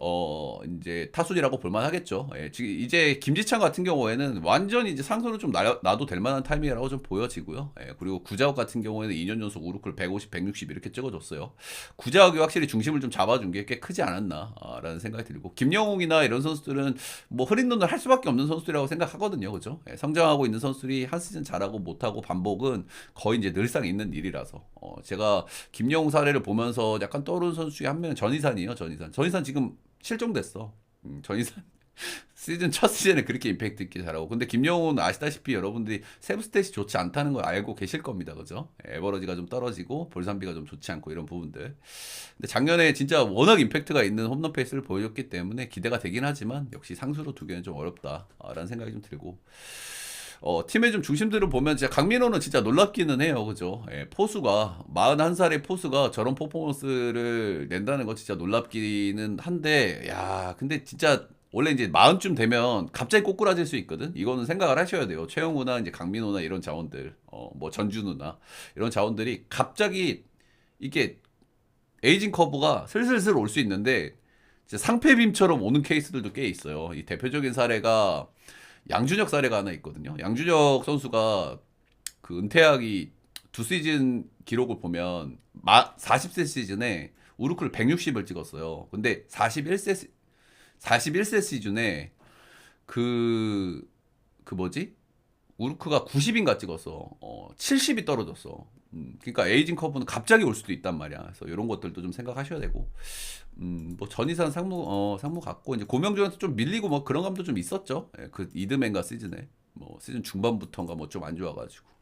이제 타순이라고 볼만하겠죠. 예, 지금 이제 김지찬 같은 경우에는 완전히 이제 상승을 좀 놔도 될 만한 타이밍이라고 좀 보여지고요. 예, 그리고 구자욱 같은 경우에는 2년 연속 우루클 150, 160 이렇게 찍어줬어요. 구자욱이 확실히 중심을 좀 잡아준 게 꽤 크지 않았나라는 생각이 들고, 김영웅이나 이런 선수들은 뭐 흐린 눈을 할 수밖에 없는 선수들이라고 생각하거든요. 그죠? 예, 성장하고 있는 선수들이 한 시즌 잘하고 못하고 반복은 거의 이제 늘상 있는 일이라서 제가 김영웅 사례를 보면서 약간 떠오르는 선수 중에 한 명은 전희산이에요. 전희산 지금 실종됐어. 전희산 시즌 첫 시즌에 그렇게 임팩트 있게 잘하고, 근데 김영웅은 아시다시피 여러분들이 세브 스탯이 좋지 않다는 걸 알고 계실 겁니다. 그죠? 에버러지가 좀 떨어지고 볼산비가 좀 좋지 않고 이런 부분들. 근데 작년에 진짜 워낙 임팩트가 있는 홈런 페이스를 보여줬기 때문에 기대가 되긴 하지만 역시 상수로 두기는 좀 어렵다라는 생각이 좀 들고, 팀의 좀 중심들을 보면 진짜 강민호는 진짜 놀랍기는 해요. 그죠? 예, 포수가 41살의 포수가 저런 퍼포먼스를 낸다는 거 진짜 놀랍기는 한데, 야, 근데 진짜 원래 이제 40쯤 되면 갑자기 꼬꾸라질 수 있거든. 이거는 생각을 하셔야 돼요. 최영우나 이제 강민호나 이런 자원들, 뭐 전준우나 이런 자원들이 갑자기 이게 에이징 커브가 슬슬슬 올 수 있는데 진짜 상패빔처럼 오는 케이스들도 꽤 있어요. 이 대표적인 사례가 양준혁 사례가 하나 있거든요. 양준혁 선수가 그 은퇴하기 2시즌 기록을 보면 40세 시즌에 우르크를 160을 찍었어요. 근데 41세 시즌에 그 뭐지? 우르크가 90인가 찍었어. 70이 떨어졌어. 그러니까 에이징 커브는 갑자기 올 수도 있단 말이야. 그래서 이런 것들도 좀 생각하셔야 되고, 뭐 전이산 상무 같고 이제 고명준한테 좀 밀리고 뭐 그런 감도 좀 있었죠. 예, 그 이드맨가 시즌에 뭐 시즌 중반부터인가 뭐 좀 안 좋아가지고.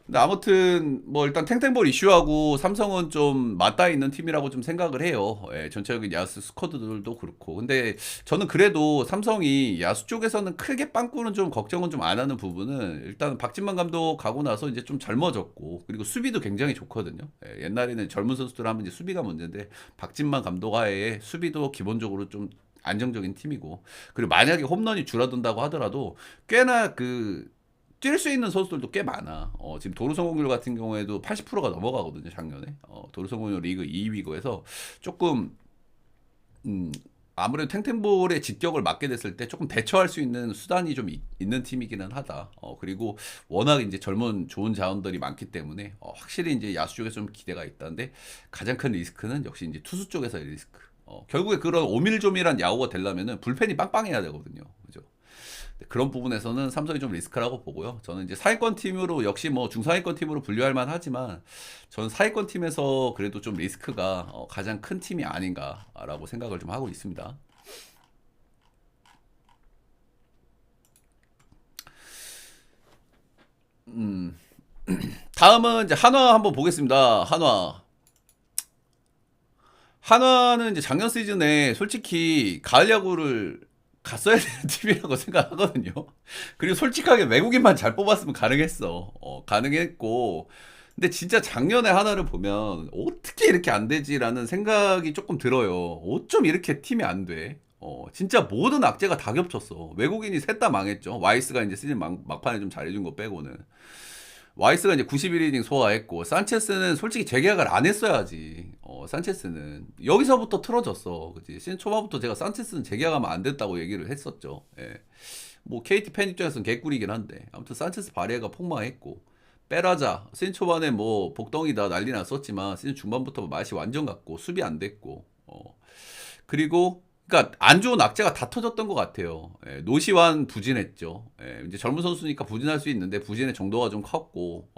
근데 아무튼 뭐 일단 탱탱볼 이슈하고 삼성은 좀 맞닿아 있는 팀이라고 좀 생각을 해요. 예, 전체적인 야수 스쿼드들도 그렇고. 근데 저는 그래도 삼성이 야수 쪽에서는 크게 빵꾸는 좀 걱정은 좀 안 하는 부분은 일단 박진만 감독 가고 나서 이제 좀 젊어졌고 그리고 수비도 굉장히 좋거든요. 예, 옛날에는 젊은 선수들 하면 이제 수비가 문제인데 박진만 감독 하에 수비도 기본적으로 좀 안정적인 팀이고 그리고 만약에 홈런이 줄어든다고 하더라도 꽤나 뛸 수 있는 선수들도 꽤 많아. 지금 도루 성공률 같은 경우에도 80%가 넘어가거든요, 작년에. 도루 성공률 리그 2위고 해서 조금, 아무래도 탱탱볼의 직격을 맞게 됐을 때 조금 대처할 수 있는 수단이 좀 있는 팀이기는 하다. 그리고 워낙 이제 젊은 좋은 자원들이 많기 때문에 확실히 이제 야수 쪽에서 좀 기대가 있다는데 가장 큰 리스크는 역시 이제 투수 쪽에서의 리스크. 결국에 그런 오밀조밀한 야구가 되려면은 불펜이 빵빵해야 되거든요. 그죠? 그런 부분에서는 삼성이 좀 리스크라고 보고요. 저는 이제 사위권 팀으로 역시 뭐 중상위권 팀으로 분류할 만하지만 저는 사위권 팀에서 그래도 좀 리스크가 가장 큰 팀이 아닌가라고 생각을 좀 하고 있습니다. 다음은 이제 한화 한번 보겠습니다. 한화는 이제 작년 시즌에 솔직히 가을 야구를 갔어야 되는 팀이라고 생각하거든요. 그리고 솔직하게 외국인만 잘 뽑았으면 가능했어. 가능했고. 근데 진짜 작년에 하나를 보면 어떻게 이렇게 안 되지라는 생각이 조금 들어요. 어쩜 이렇게 팀이 안 돼? 진짜 모든 악재가 다 겹쳤어. 외국인이 셋 다 망했죠. 와이스가 이제 시즌 막판에 좀 잘해준 거 빼고는. 와이스가 이제 91이닝 소화했고 산체스는 솔직히 재계약을 안 했어야지. 산체스는 여기서부터 틀어졌어. 그치? 시즌 초반부터 제가 산체스는 재계약하면 안 됐다고 얘기를 했었죠. 예. 뭐 KT 팬 입장에서는 개꿀이긴 한데 아무튼 산체스 발해가 폭망했고 빼라자 시즌 초반에 뭐 복덩이다 난리 났었지만 시즌 중반부터 맛이 완전 갔고 수비 안 됐고 그리고 그러니까 안 좋은 악재가 다 터졌던 것 같아요. 예, 노시환 부진했죠. 예, 이제 젊은 선수니까 부진할 수 있는데 부진의 정도가 좀 컸고,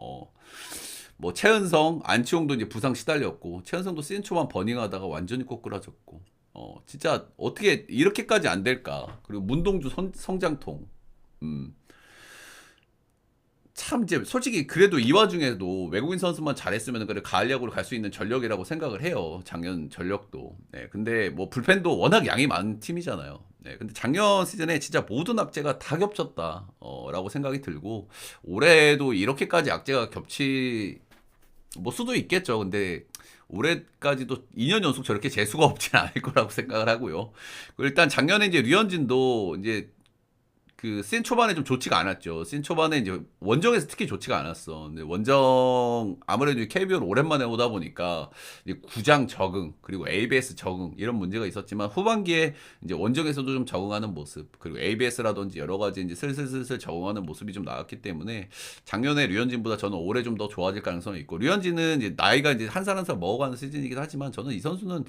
뭐 최은성, 안치홍도 이제 부상 시달렸고, 최은성도 시즌 초반 버닝하다가 완전히 꼬꾸라졌고, 진짜 어떻게 이렇게까지 안 될까? 그리고 문동주 성장통, 참 이제 솔직히 그래도 이 와중에도 외국인 선수만 잘했으면 그래 가을 야구를 갈 수 있는 전력이라고 생각을 해요. 작년 전력도. 네, 근데 뭐 불펜도 워낙 양이 많은 팀이잖아요. 네, 근데 작년 시즌에 진짜 모든 악재가 다 겹쳤다. 라고 생각이 들고 올해도 이렇게까지 악재가 뭐 수도 있겠죠. 근데 올해까지도 2년 연속 저렇게 재수가 없진 않을 거라고 생각을 하고요. 일단 작년에 이제 류현진도 이제 그 시즌 초반에 좀 좋지가 않았죠. 시즌 초반에 이제 원정에서 특히 좋지가 않았어. 근데 원정 아무래도 KBO를 오랜만에 오다 보니까 이제 구장 적응 그리고 ABS 적응 이런 문제가 있었지만 후반기에 이제 원정에서도 좀 적응하는 모습 그리고 ABS라든지 여러 가지 이제 슬슬 적응하는 모습이 좀 나왔기 때문에 작년에 류현진보다 저는 올해 좀 더 좋아질 가능성이 있고 류현진은 이제 나이가 이제 한 살 한 살 먹어가는 시즌이긴 하지만 저는 이 선수는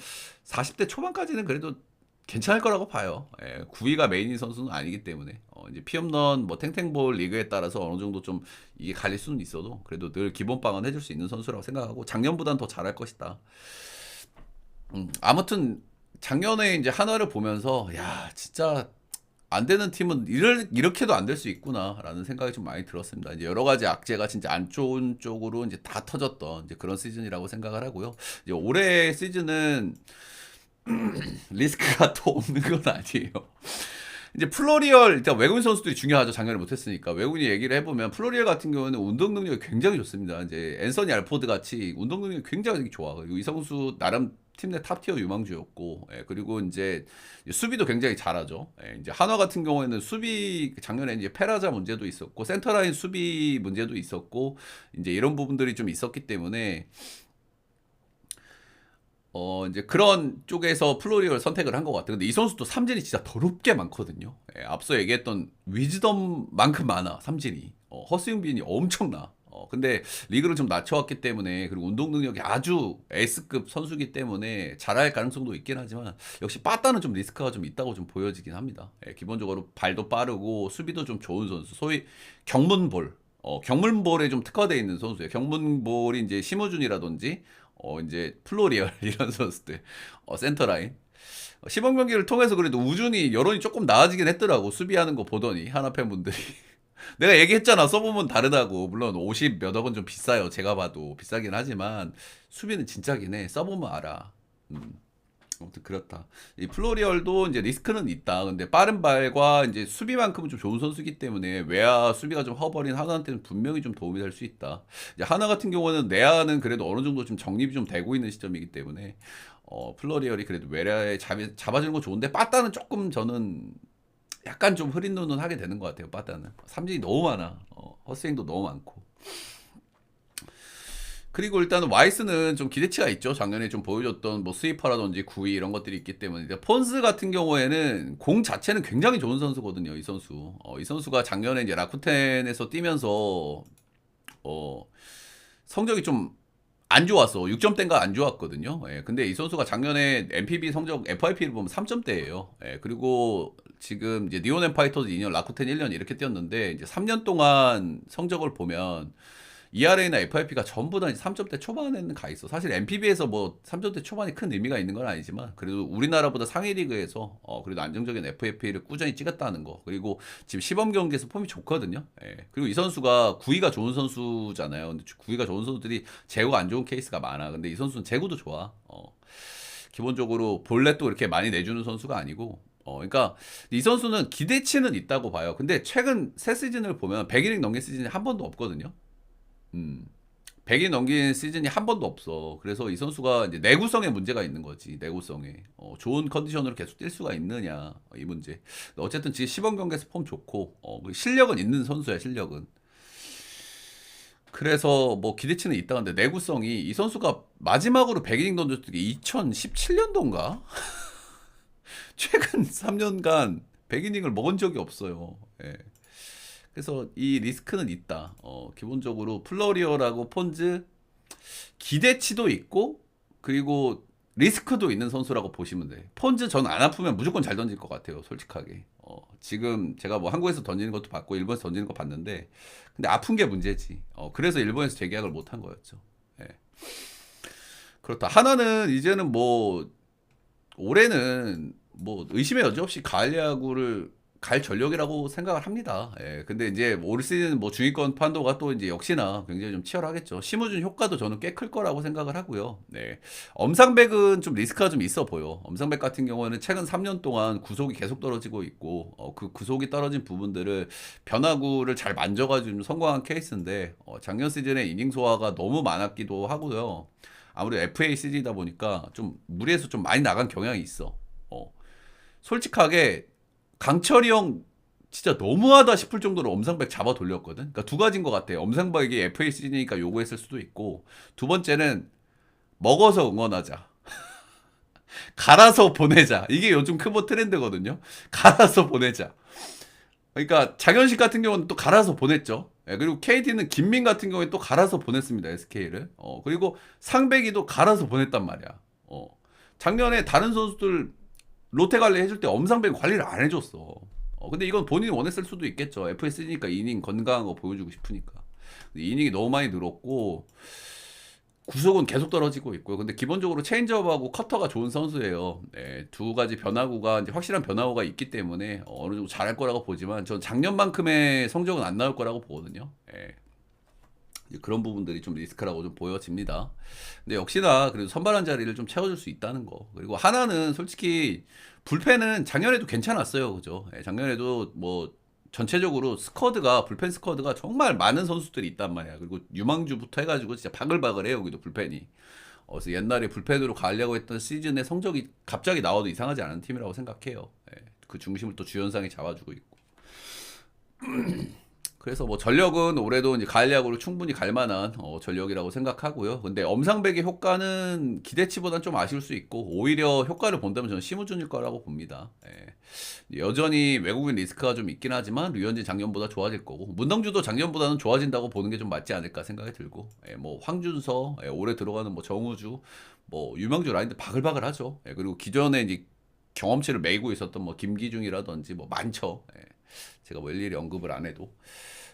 40대 초반까지는 그래도 괜찮을 거라고 봐요. 예, 9위가 메인인 선수는 아니기 때문에 이제 피홈런 뭐 탱탱볼 리그에 따라서 어느 정도 좀 이게 갈릴 수는 있어도 그래도 늘 기본빵은 해줄 수 있는 선수라고 생각하고 작년보다는 더 잘할 것이다. 아무튼 작년에 이제 한화를 보면서 야 진짜 안 되는 팀은 이렇게도 안 될 수 있구나라는 생각이 좀 많이 들었습니다. 이제 여러 가지 악재가 진짜 안 좋은 쪽으로 이제 다 터졌던 이제 그런 시즌이라고 생각을 하고요. 이제 올해 시즌은 리스크가 또 없는 건 아니에요. 이제 플로리얼 일단 외국인 선수들이 중요하죠. 작년에 못했으니까 외국인이 얘기를 해보면 플로리얼 같은 경우는 운동 능력이 굉장히 좋습니다. 이제 앤서니 알포드 같이 운동 능력이 굉장히 좋아. 그리고 이 선수 나름 팀 내 탑티어 유망주였고, 그리고 이제 수비도 굉장히 잘하죠. 이제 한화 같은 경우에는 수비 작년에 이제 페라자 문제도 있었고 센터라인 수비 문제도 있었고 이제 이런 부분들이 좀 있었기 때문에. 이제 그런 쪽에서 플로리어를 선택을 한 것 같아요. 근데 이 선수도 삼진이 진짜 더럽게 많거든요. 예, 앞서 얘기했던 위즈덤만큼 많아, 삼진이. 허스윙 비율이 엄청나. 근데 리그를 좀 낮춰왔기 때문에, 그리고 운동 능력이 아주 S급 선수기 때문에 잘할 가능성도 있긴 하지만, 역시 빠따는 좀 리스크가 좀 있다고 좀 보여지긴 합니다. 예, 기본적으로 발도 빠르고 수비도 좀 좋은 선수. 소위 경문볼. 경문볼에 좀 특화되어 있는 선수예요. 경문볼이 이제 심우준이라든지, 이제 플로리얼 이런 선수들, 센터라인. 시범 경기를 통해서 그래도 우준이 여론이 조금 나아지긴 했더라고. 수비하는 거 보더니 하나 팬분들이. 내가 얘기했잖아. 써보면 다르다고. 물론 50 몇 억은 좀 비싸요. 제가 봐도 비싸긴 하지만 수비는 진짜긴 해. 써보면 알아. 아무튼 그렇다. 이 플로리얼도 이제 리스크는 있다. 근데 빠른 발과 이제 수비만큼은 좀 좋은 선수이기 때문에 외야 수비가 좀 허벌인 하나한테는 분명히 좀 도움이 될 수 있다. 이제 하나 같은 경우는 내야는 그래도 어느 정도 좀 정립이 좀 되고 있는 시점이기 때문에 플로리얼이 그래도 외야에 잡아주는 건 좋은데 빠따는 조금 저는 약간 좀 흐린 눈은 하게 되는 것 같아요. 빠따는 삼진이 너무 많아. 헛스윙도 너무 많고. 그리고 일단은 와이스는 좀 기대치가 있죠. 작년에 좀 보여줬던 뭐 스위퍼라든지 구위 이런 것들이 있기 때문에. 이제 폰스 같은 경우에는 공 자체는 굉장히 좋은 선수거든요. 이 선수. 이 선수가 작년에 이제 라쿠텐에서 뛰면서 성적이 좀 안 좋았어. 6점대인가 안 좋았거든요. 예, 근데 이 선수가 작년에 MPB 성적 FIP를 보면 3점대예요. 예, 그리고 지금 이제 니온앤 파이터즈 2년, 라쿠텐 1년 이렇게 뛰었는데 이제 3년 동안 성적을 보면 ERA나 FIP가 전부 다 3점대 초반에는 가 있어. 사실 MPB에서 뭐 3점대 초반이 큰 의미가 있는 건 아니지만 그래도 우리나라보다 상위 리그에서 그래도 안정적인 FFA를 꾸준히 찍었다는 거. 그리고 지금 시범 경기에서 폼이 좋거든요. 예. 그리고 이 선수가 구위가 좋은 선수잖아요. 근데 구위가 좋은 선수들이 제구가 안 좋은 케이스가 많아. 근데 이 선수는 제구도 좋아. 기본적으로 볼넷도 이렇게 많이 내주는 선수가 아니고 그러니까 이 선수는 기대치는 있다고 봐요. 근데 최근 새 시즌을 보면 100이닝 넘긴 시즌이 한 번도 없거든요. 100이 넘긴 시즌이 한 번도 없어. 그래서 이 선수가 이제 내구성에 문제가 있는 거지. 내구성에. 좋은 컨디션으로 계속 뛸 수가 있느냐. 이 문제. 어쨌든 지금 시범 경기에서 폼 좋고, 실력은 있는 선수야, 실력은. 그래서 뭐 기대치는 있다. 근데 내구성이 이 선수가 마지막으로 100이닝 던졌던 게 2017년도인가? 최근 3년간 100이닝을 먹은 적이 없어요. 예. 그래서 이 리스크는 있다. 기본적으로 플러리어라고 폰즈 기대치도 있고 그리고 리스크도 있는 선수라고 보시면 돼. 폰즈 전 안 아프면 무조건 잘 던질 것 같아요. 솔직하게. 지금 제가 뭐 한국에서 던지는 것도 봤고 일본에서 던지는 거 봤는데 근데 아픈 게 문제지. 그래서 일본에서 재계약을 못 한 거였죠. 예. 그렇다. 하나는 이제는 뭐 올해는 뭐 의심의 여지 없이 가을 야구를 갈 전력이라고 생각을 합니다. 예, 근데 이제 올 시즌 뭐 중위권 판도가 또 이제 역시나 굉장히 좀 치열하겠죠. 심우준 효과도 저는 꽤 클 거라고 생각을 하고요. 네. 엄상백은 좀 리스크가 좀 있어 보여. 엄상백 같은 경우는 최근 3년 동안 구속이 계속 떨어지고 있고, 그 구속이 떨어진 부분들을 변화구를 잘 만져가지고 좀 성공한 케이스인데, 작년 시즌에 이닝 소화가 너무 많았기도 하고요. 아무래도 FA 시즌이다 보니까 좀 무리해서 좀 많이 나간 경향이 있어. 솔직하게 강철이 형 진짜 너무하다 싶을 정도로 엄상백 잡아 돌렸거든. 그러니까 두 가지인 것 같아요. 엄상백이 FA 시즌이니까 요구했을 수도 있고 두 번째는 먹어서 응원하자. 갈아서 보내자. 이게 요즘 크보 트렌드거든요. 갈아서 보내자. 그러니까 장현식 같은 경우는 또 갈아서 보냈죠. 예, 그리고 KT는 김민 같은 경우에 또 갈아서 보냈습니다. SK를. 그리고 상백이도 갈아서 보냈단 말이야. 작년에 다른 선수들 롯데 관리 해줄 때 엄상백 관리를 안 해줬어. 근데 이건 본인이 원했을 수도 있겠죠. FS니까 이닝 건강한 거 보여주고 싶으니까. 이닝이 너무 많이 늘었고 구속은 계속 떨어지고 있고요. 근데 기본적으로 체인지업하고 커터가 좋은 선수예요. 네, 두 가지 변화구가 이제 확실한 변화구가 있기 때문에 어느 정도 잘할 거라고 보지만 전 작년만큼의 성적은 안 나올 거라고 보거든요. 네. 그런 부분들이 좀 리스크라고 좀 보여집니다. 근데 역시나 그래도 선발한 자리를 좀 채워줄 수 있다는 거. 그리고 하나는 솔직히 불펜은 작년에도 괜찮았어요. 그죠? 예, 작년에도 뭐 전체적으로 스쿼드가 불펜 스쿼드가 정말 많은 선수들이 있단 말이야. 그리고 유망주부터 해가지고 진짜 바글바글해요. 여기도 불펜이. 그래서 옛날에 불펜으로 가려고 했던 시즌의 성적이 갑자기 나와도 이상하지 않은 팀이라고 생각해요. 예, 그 중심을 또 주연상이 잡아주고 있고. 그래서 뭐 전력은 올해도 이제 가을 야구로 충분히 갈 만한 전력이라고 생각하고요. 근데 엄상백의 효과는 기대치보다는 좀 아쉬울 수 있고 오히려 효과를 본다면 저는 심우준일 거라고 봅니다. 예. 여전히 외국인 리스크가 좀 있긴 하지만 류현진 작년보다 좋아질 거고 문동주도 작년보다는 좋아진다고 보는 게 좀 맞지 않을까 생각이 들고 예, 뭐 황준서 올해 들어가는 뭐 정우주 뭐 유망주 라인들 바글바글하죠. 예, 그리고 기존에 이제 경험치를 메이고 있었던 뭐 김기중이라든지 뭐 많죠. 예. 제가 뭐 일일이 언급을 안 해도.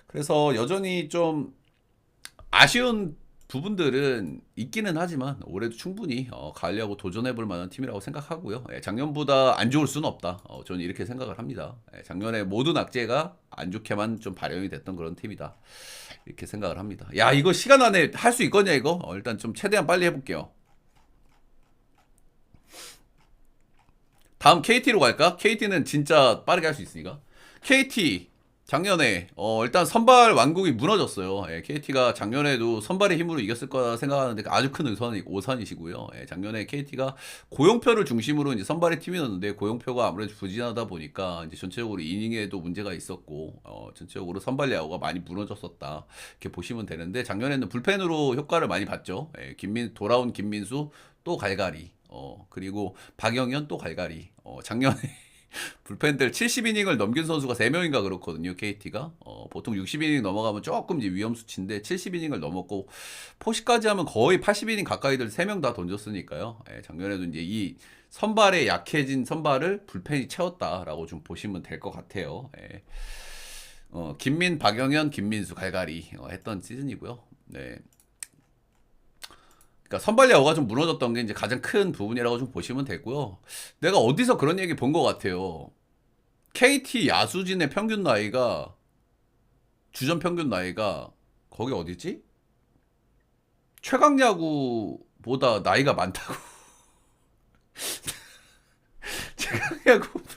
그래서 여전히 좀 아쉬운 부분들은 있기는 하지만 올해도 충분히 가을 야구 도전해볼 만한 팀이라고 생각하고요. 예, 작년보다 안 좋을 수는 없다. 저는 이렇게 생각을 합니다. 예, 작년에 모든 악재가 안 좋게만 좀 발현이 됐던 그런 팀이다. 이렇게 생각을 합니다. 야, 이거 시간 안에 할 수 있겠냐 이거? 일단 좀 최대한 빨리 해볼게요. 다음 KT로 갈까? KT는 진짜 빠르게 할 수 있으니까. KT 작년에 일단 선발 완국이 무너졌어요. 예, KT가 작년에도 선발의 힘으로 이겼을 거라 생각하는데 아주 큰 오산이시고요. 예, 작년에 KT가 고용표를 중심으로 이제 선발의 팀이었는데 고용표가 아무래도 부진하다 보니까 이제 전체적으로 이닝에도 문제가 있었고 전체적으로 선발 야구가 많이 무너졌었다. 이렇게 보시면 되는데 작년에는 불펜으로 효과를 많이 봤죠. 예, 돌아온 김민수 또 갈갈이. 그리고 박영현 또 갈갈이. 작년에 불펜들 70이닝을 넘긴 선수가 3명인가 그렇거든요, KT가. 보통 60이닝 넘어가면 조금 이제 위험 수치인데 70이닝을 넘었고 포시까지 하면 거의 80이닝 가까이들 3명 다 던졌으니까요. 예, 작년에도 이제 이 선발에 약해진 선발을 불펜이 채웠다라고 좀 보시면 될 것 같아요. 예. 김민, 박영현, 김민수, 갈갈이 했던 시즌이고요. 네. 그러니까 선발 야구가 좀 무너졌던 게 이제 가장 큰 부분이라고 좀 보시면 되고요. 내가 어디서 그런 얘기 본 것 같아요. KT 야수진의 평균 나이가 주전 평균 나이가 거기 어디지? 최강 야구보다 나이가 많다고. 최강 야구보다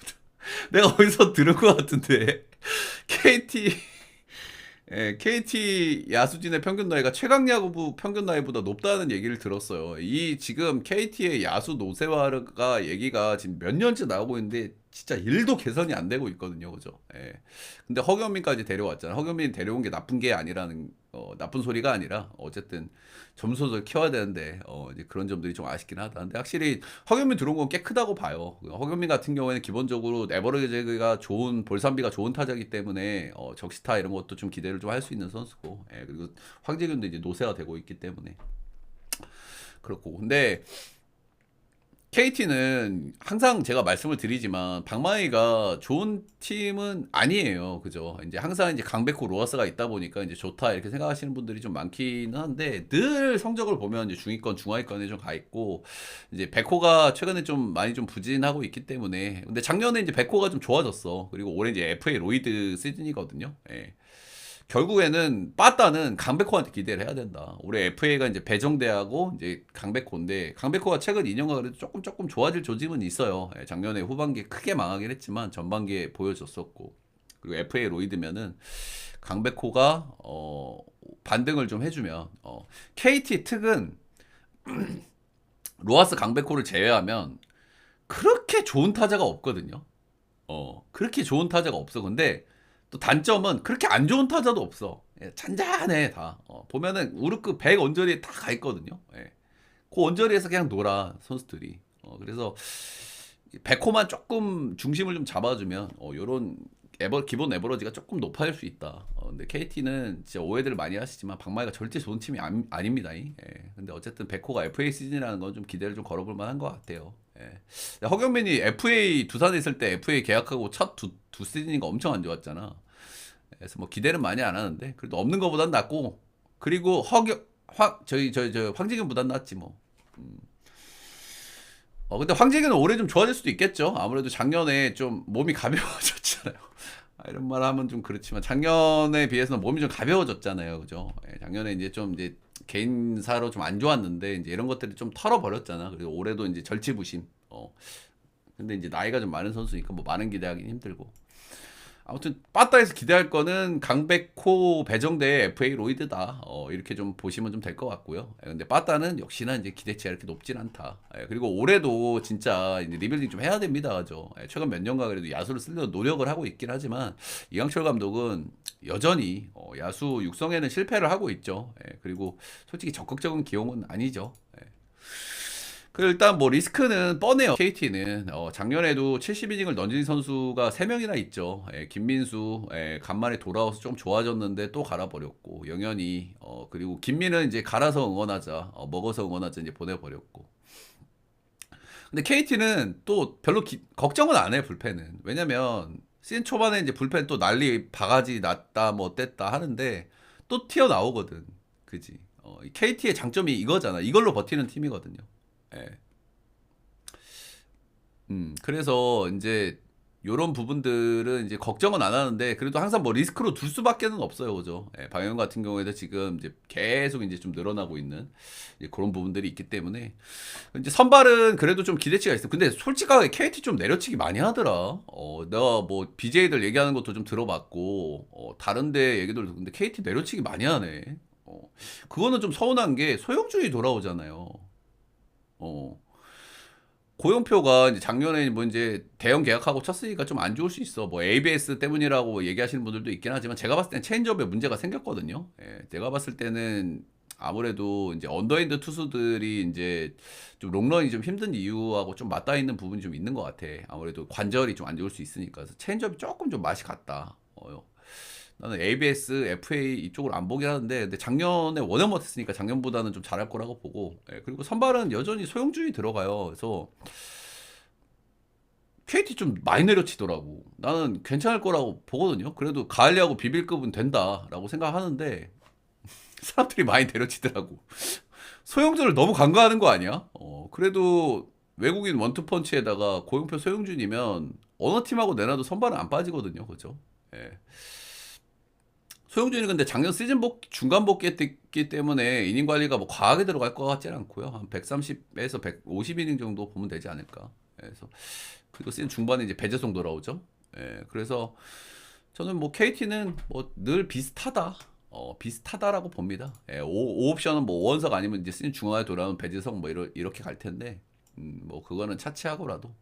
내가 어디서 들은 것 같은데 KT 야수진의 평균 나이가 최강 야구부 평균 나이보다 높다는 얘기를 들었어요. 이 지금 KT의 야수 노세화가 얘기가 지금 몇 년째 나오고 있는데 진짜 1도 개선이 안 되고 있거든요, 그죠? 예. 근데 허경민까지 데려왔잖아. 허경민 데려온 게 나쁜 게 아니라는 나쁜 소리가 아니라 어쨌든 점수를 키워야 되는데 이제 그런 점들이 좀 아쉽긴 하다. 근데 확실히 허경민 들어온 건 꽤 크다고 봐요. 허경민 같은 경우에는 기본적으로 에버리지가 좋은 볼산비가 좋은 타자이기 때문에 적시타 이런 것도 좀 기대를 좀 할 수 있는 선수고 예, 그리고 황재균도 이제 노세가 되고 있기 때문에 그렇고 근데 KT는 항상 제가 말씀을 드리지만 박마이가 좋은 팀은 아니에요. 그죠? 이제 항상 이제 강백호 로하스가 있다 보니까 이제 좋다 이렇게 생각하시는 분들이 좀 많기는 한데 늘 성적을 보면 이제 중위권, 중하위권에 좀 가 있고 이제 백호가 최근에 좀 많이 좀 부진하고 있기 때문에 근데 작년에 이제 백호가 좀 좋아졌어. 그리고 올해 이제 FA 로이드 시즌이거든요. 예. 결국에는 빠따는 강백호한테 기대를 해야 된다. 올해 FA가 이제 배정대하고 이제 강백호인데 강백호가 최근 2년간 그래도 조금 좋아질 조짐은 있어요. 예, 작년에 후반기에 크게 망하긴 했지만 전반기에 보여줬었고 그리고 FA 로이드면은 강백호가 반등을 좀 해주면 KT 특은 로하스 강백호를 제외하면 그렇게 좋은 타자가 없거든요. 그렇게 좋은 타자가 없어. 근데 또 단점은 그렇게 안 좋은 타자도 없어. 예, 잔잔해 다. 보면은 우르크 100 언저리에 다 가 있거든요. 예. 그 언저리에서 그냥 놀아 선수들이. 그래서 백호만 조금 중심을 좀 잡아주면 요런 기본 에버러지가 조금 높아질 수 있다. 근데 KT는 진짜 오해들을 많이 하시지만 박마이가 절대 좋은 팀이 아닙니다. 예. 근데 어쨌든 백호가 FA 시즌이라는 건 좀 기대를 좀 걸어볼 만한 것 같아요. 예. 허경민이 FA 두산에 있을 때 FA 계약하고 첫 두 시즌인가 엄청 안 좋았잖아. 그래서 뭐 기대는 많이 안 하는데 그래도 없는 것보단 낫고 그리고 저희 황재균보단 낫지 뭐. 근데 황재균은 올해 좀 좋아질 수도 있겠죠. 아무래도 작년에 좀 몸이 가벼워졌잖아요. 이런 말 하면 좀 그렇지만 작년에 비해서는 몸이 좀 가벼워졌잖아요. 그죠? 예, 작년에 이제 좀 이제 개인사로 좀 안 좋았는데 이제 이런 것들이 좀 털어버렸잖아. 그리고 올해도 이제 절치부심. 근데 이제 나이가 좀 많은 선수니까 뭐 많은 기대하기는 힘들고. 아무튼 빠따에서 기대할 거는 강백호, 배정대, FA 로이드다. 이렇게 좀 보시면 좀 될 것 같고요. 근데 빠따는 역시나 이제 기대치가 이렇게 높진 않다. 그리고 올해도 진짜 이제 리빌딩 좀 해야 됩니다. 그죠? 최근 몇 년간 그래도 야수를 쓰려고 노력을 하고 있긴 하지만 이강철 감독은 여전히 야수 육성에는 실패를 하고 있죠. 그리고 솔직히 적극적인 기용은 아니죠. 그 일단 뭐 리스크는 뻔해요. KT는 작년에도 70이닝을 던진 선수가 3명이나 있죠. 김민수 간만에 돌아와서 좀 좋아졌는데 또 갈아버렸고 영현이 그리고 김민은 이제 갈아서 응원하자 먹어서 응원하자 이제 보내버렸고. 근데 KT는 또 별로 걱정은 안 해요. 불펜은. 왜냐면 시즌 초반에 이제 불펜 또 난리 바가지 났다 뭐 어땠다 하는데 또 튀어나오거든. 그지? KT의 장점이 이거잖아. 이걸로 버티는 팀이거든요. 예. 그래서 이제 요런 부분들은 이제 걱정은 안 하는데 그래도 항상 뭐 리스크로 둘 수밖에는 없어요. 그죠? 방영 같은 경우에도 지금 이제 계속 이제 좀 늘어나고 있는 이제 그런 부분들이 있기 때문에 이제 선발은 그래도 좀 기대치가 있어. 근데 솔직하게 KT 좀 내려치기 많이 하더라. 내가 뭐 BJ들 얘기하는 것도 좀 들어봤고 다른데 얘기도 듣는데 KT 내려치기 많이 하네. 그거는 좀 서운한 게 소영준이 돌아오잖아요. 고영표가 이제 작년에 뭐 이제 대형 계약하고 쳤으니까 좀 안 좋을 수 있어. 뭐 ABS 때문이라고 얘기하시는 분들도 있긴 하지만 제가 봤을 때는 체인지업에 문제가 생겼거든요. 제가 봤을 때는 아무래도 이제 언더핸드 투수들이 이제 좀 롱런이 좀 힘든 이유하고 좀 맞닿아 있는 부분이 좀 있는 것 같아. 아무래도 관절이 좀 안 좋을 수 있으니까. 그래서 체인지업이 조금 좀 맛이 갔다. 나는 ABS, FA 이쪽으로 안 보긴 하는데 근데 작년에 워낙 못했으니까 작년보다는 좀 잘할 거라고 보고 그리고 선발은 여전히 소영준이 들어가요. 그래서 KT 좀 많이 내려치더라고. 나는 괜찮을 거라고 보거든요. 그래도 가을야구 비빌급은 된다라고 생각하는데 사람들이 많이 내려치더라고. 소영준을 너무 간과하는 거 아니야? 그래도 외국인 원투펀치에다가 고영표 소영준이면 어느 팀하고 내놔도 선발은 안 빠지거든요. 그죠? 예. 소영준이 근데 작년 시즌 중간 복귀했기 때문에 이닝 관리가 뭐 과하게 들어갈 것 같지는 않고요. 한 130에서 150이닝 정도 보면 되지 않을까. 그래서 그리고 시즌 중반에 이제 배재성 돌아오죠. 그래서 저는 뭐 KT는 뭐 늘 비슷하다. 비슷하다라고 봅니다. 5옵션은 뭐 오원석 아니면 이제 시즌 중반에 돌아오는 배재성 뭐 이렇게 갈 텐데 뭐 그거는 차치하고라도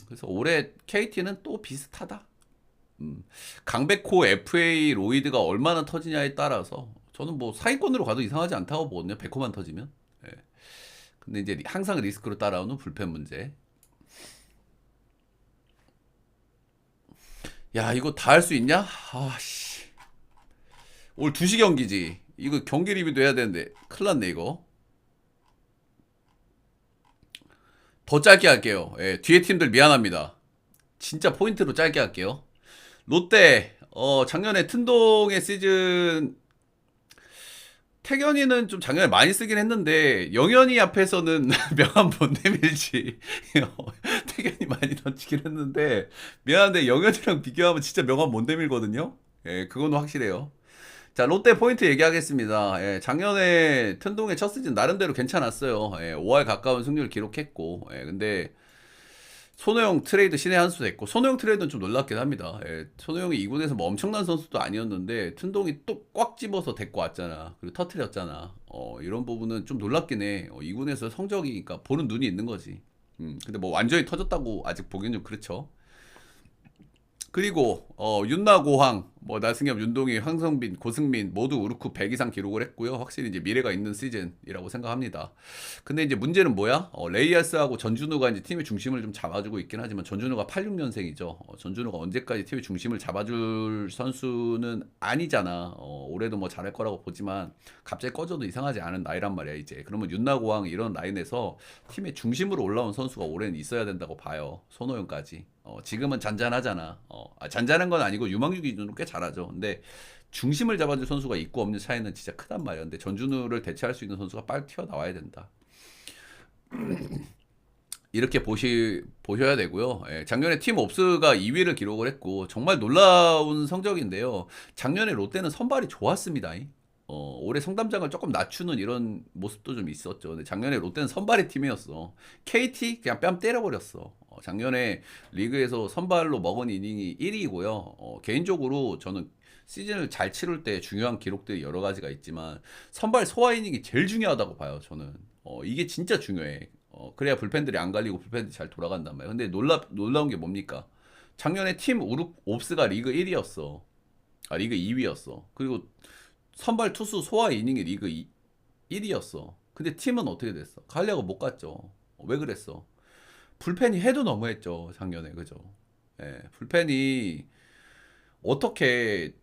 그래서 올해 KT는 또 비슷하다. 강백호, FA, 로이드가 얼마나 터지냐에 따라서 저는 뭐 상위권으로 가도 이상하지 않다고 보거든요. 백호만 터지면. 근데 이제 항상 리스크로 따라오는 불펜 문제. 야, 이거 다 할 수 있냐? 아씨. 올 2시 경기지. 이거 경기 리뷰도 해야 되는데 큰일 났네 이거. 더 짧게 할게요. 뒤에 팀들 미안합니다. 진짜 포인트로 짧게 할게요. 롯데 작년에 튼동의 시즌 태견이는 좀 작년에 많이 쓰긴 했는데 영현이 앞에서는 명함 못 내밀지. 태견이 많이 던지긴 했는데 미안한데 영현이랑 비교하면 진짜 명함 못 내밀거든요. 그건 확실해요. 자, 롯데 포인트 얘기하겠습니다. 작년에 튼동의 첫 시즌 나름대로 괜찮았어요. 5할 가까운 승률 기록했고 근데 손호영 트레이드 신의 한 수 됐고 손호영 트레이드는 좀 놀랍긴 합니다. 손호영이 2군에서 뭐 엄청난 선수도 아니었는데 튼동이 또 꽉 집어서 데리고 왔잖아. 그리고 터트렸잖아. 이런 부분은 좀 놀랍긴 해. 2군에서 성적이 그러니까 보는 눈이 있는 거지. 근데 뭐 완전히 터졌다고 아직 보기엔 좀 그렇죠. 그리고 윤나고황, 뭐 나승엽, 윤동희, 황성빈, 고승민 모두 우르크 100 이상 기록을 했고요. 확실히 이제 미래가 있는 시즌이라고 생각합니다. 근데 이제 문제는 뭐야? 레이아스하고 전준우가 이제 팀의 중심을 좀 잡아주고 있긴 하지만 전준우가 86년생이죠. 전준우가 언제까지 팀의 중심을 잡아줄 선수는 아니잖아. 올해도 뭐 잘할 거라고 보지만 갑자기 꺼져도 이상하지 않은 나이란 말이야 이제. 그러면 윤나고황 이런 라인에서 팀의 중심으로 올라온 선수가 올해는 있어야 된다고 봐요. 손호영까지. 지금은 잔잔하잖아. 잔잔한 건 아니고 유망주 기준으로 꽤 잘하죠. 근데 중심을 잡아줄 선수가 있고 없는 차이는 진짜 크단 말이야. 근데 전준우를 대체할 수 있는 선수가 빨리 튀어나와야 된다. 이렇게 보셔야 되고요. 작년에 팀 옵스가 2위를 기록을 했고 정말 놀라운 성적인데요. 작년에 롯데는 선발이 좋았습니다. 올해 성담장을 조금 낮추는 이런 모습도 좀 있었죠. 근데 작년에 롯데는 선발의 팀이었어. KT 그냥 뺨 때려버렸어. 작년에 리그에서 선발로 먹은 이닝이 1위고요. 개인적으로 저는 시즌을 잘 치를 때 중요한 기록들이 여러 가지가 있지만 선발 소화 이닝이 제일 중요하다고 봐요. 저는 이게 진짜 중요해. 그래야 불펜들이 안 갈리고 불펜들이 잘 돌아간단 말이에요. 근데 놀라운 게 뭡니까? 작년에 팀 우르 옵스가 리그 1위였어. 리그 2위였어. 그리고 선발 투수 소화 이닝이 리그 1위였어. 근데 팀은 어떻게 됐어? 갈리하고 못 갔죠. 왜 그랬어? 불펜이 해도 너무했죠. 작년에. 그죠? 예, 불펜이 어떻게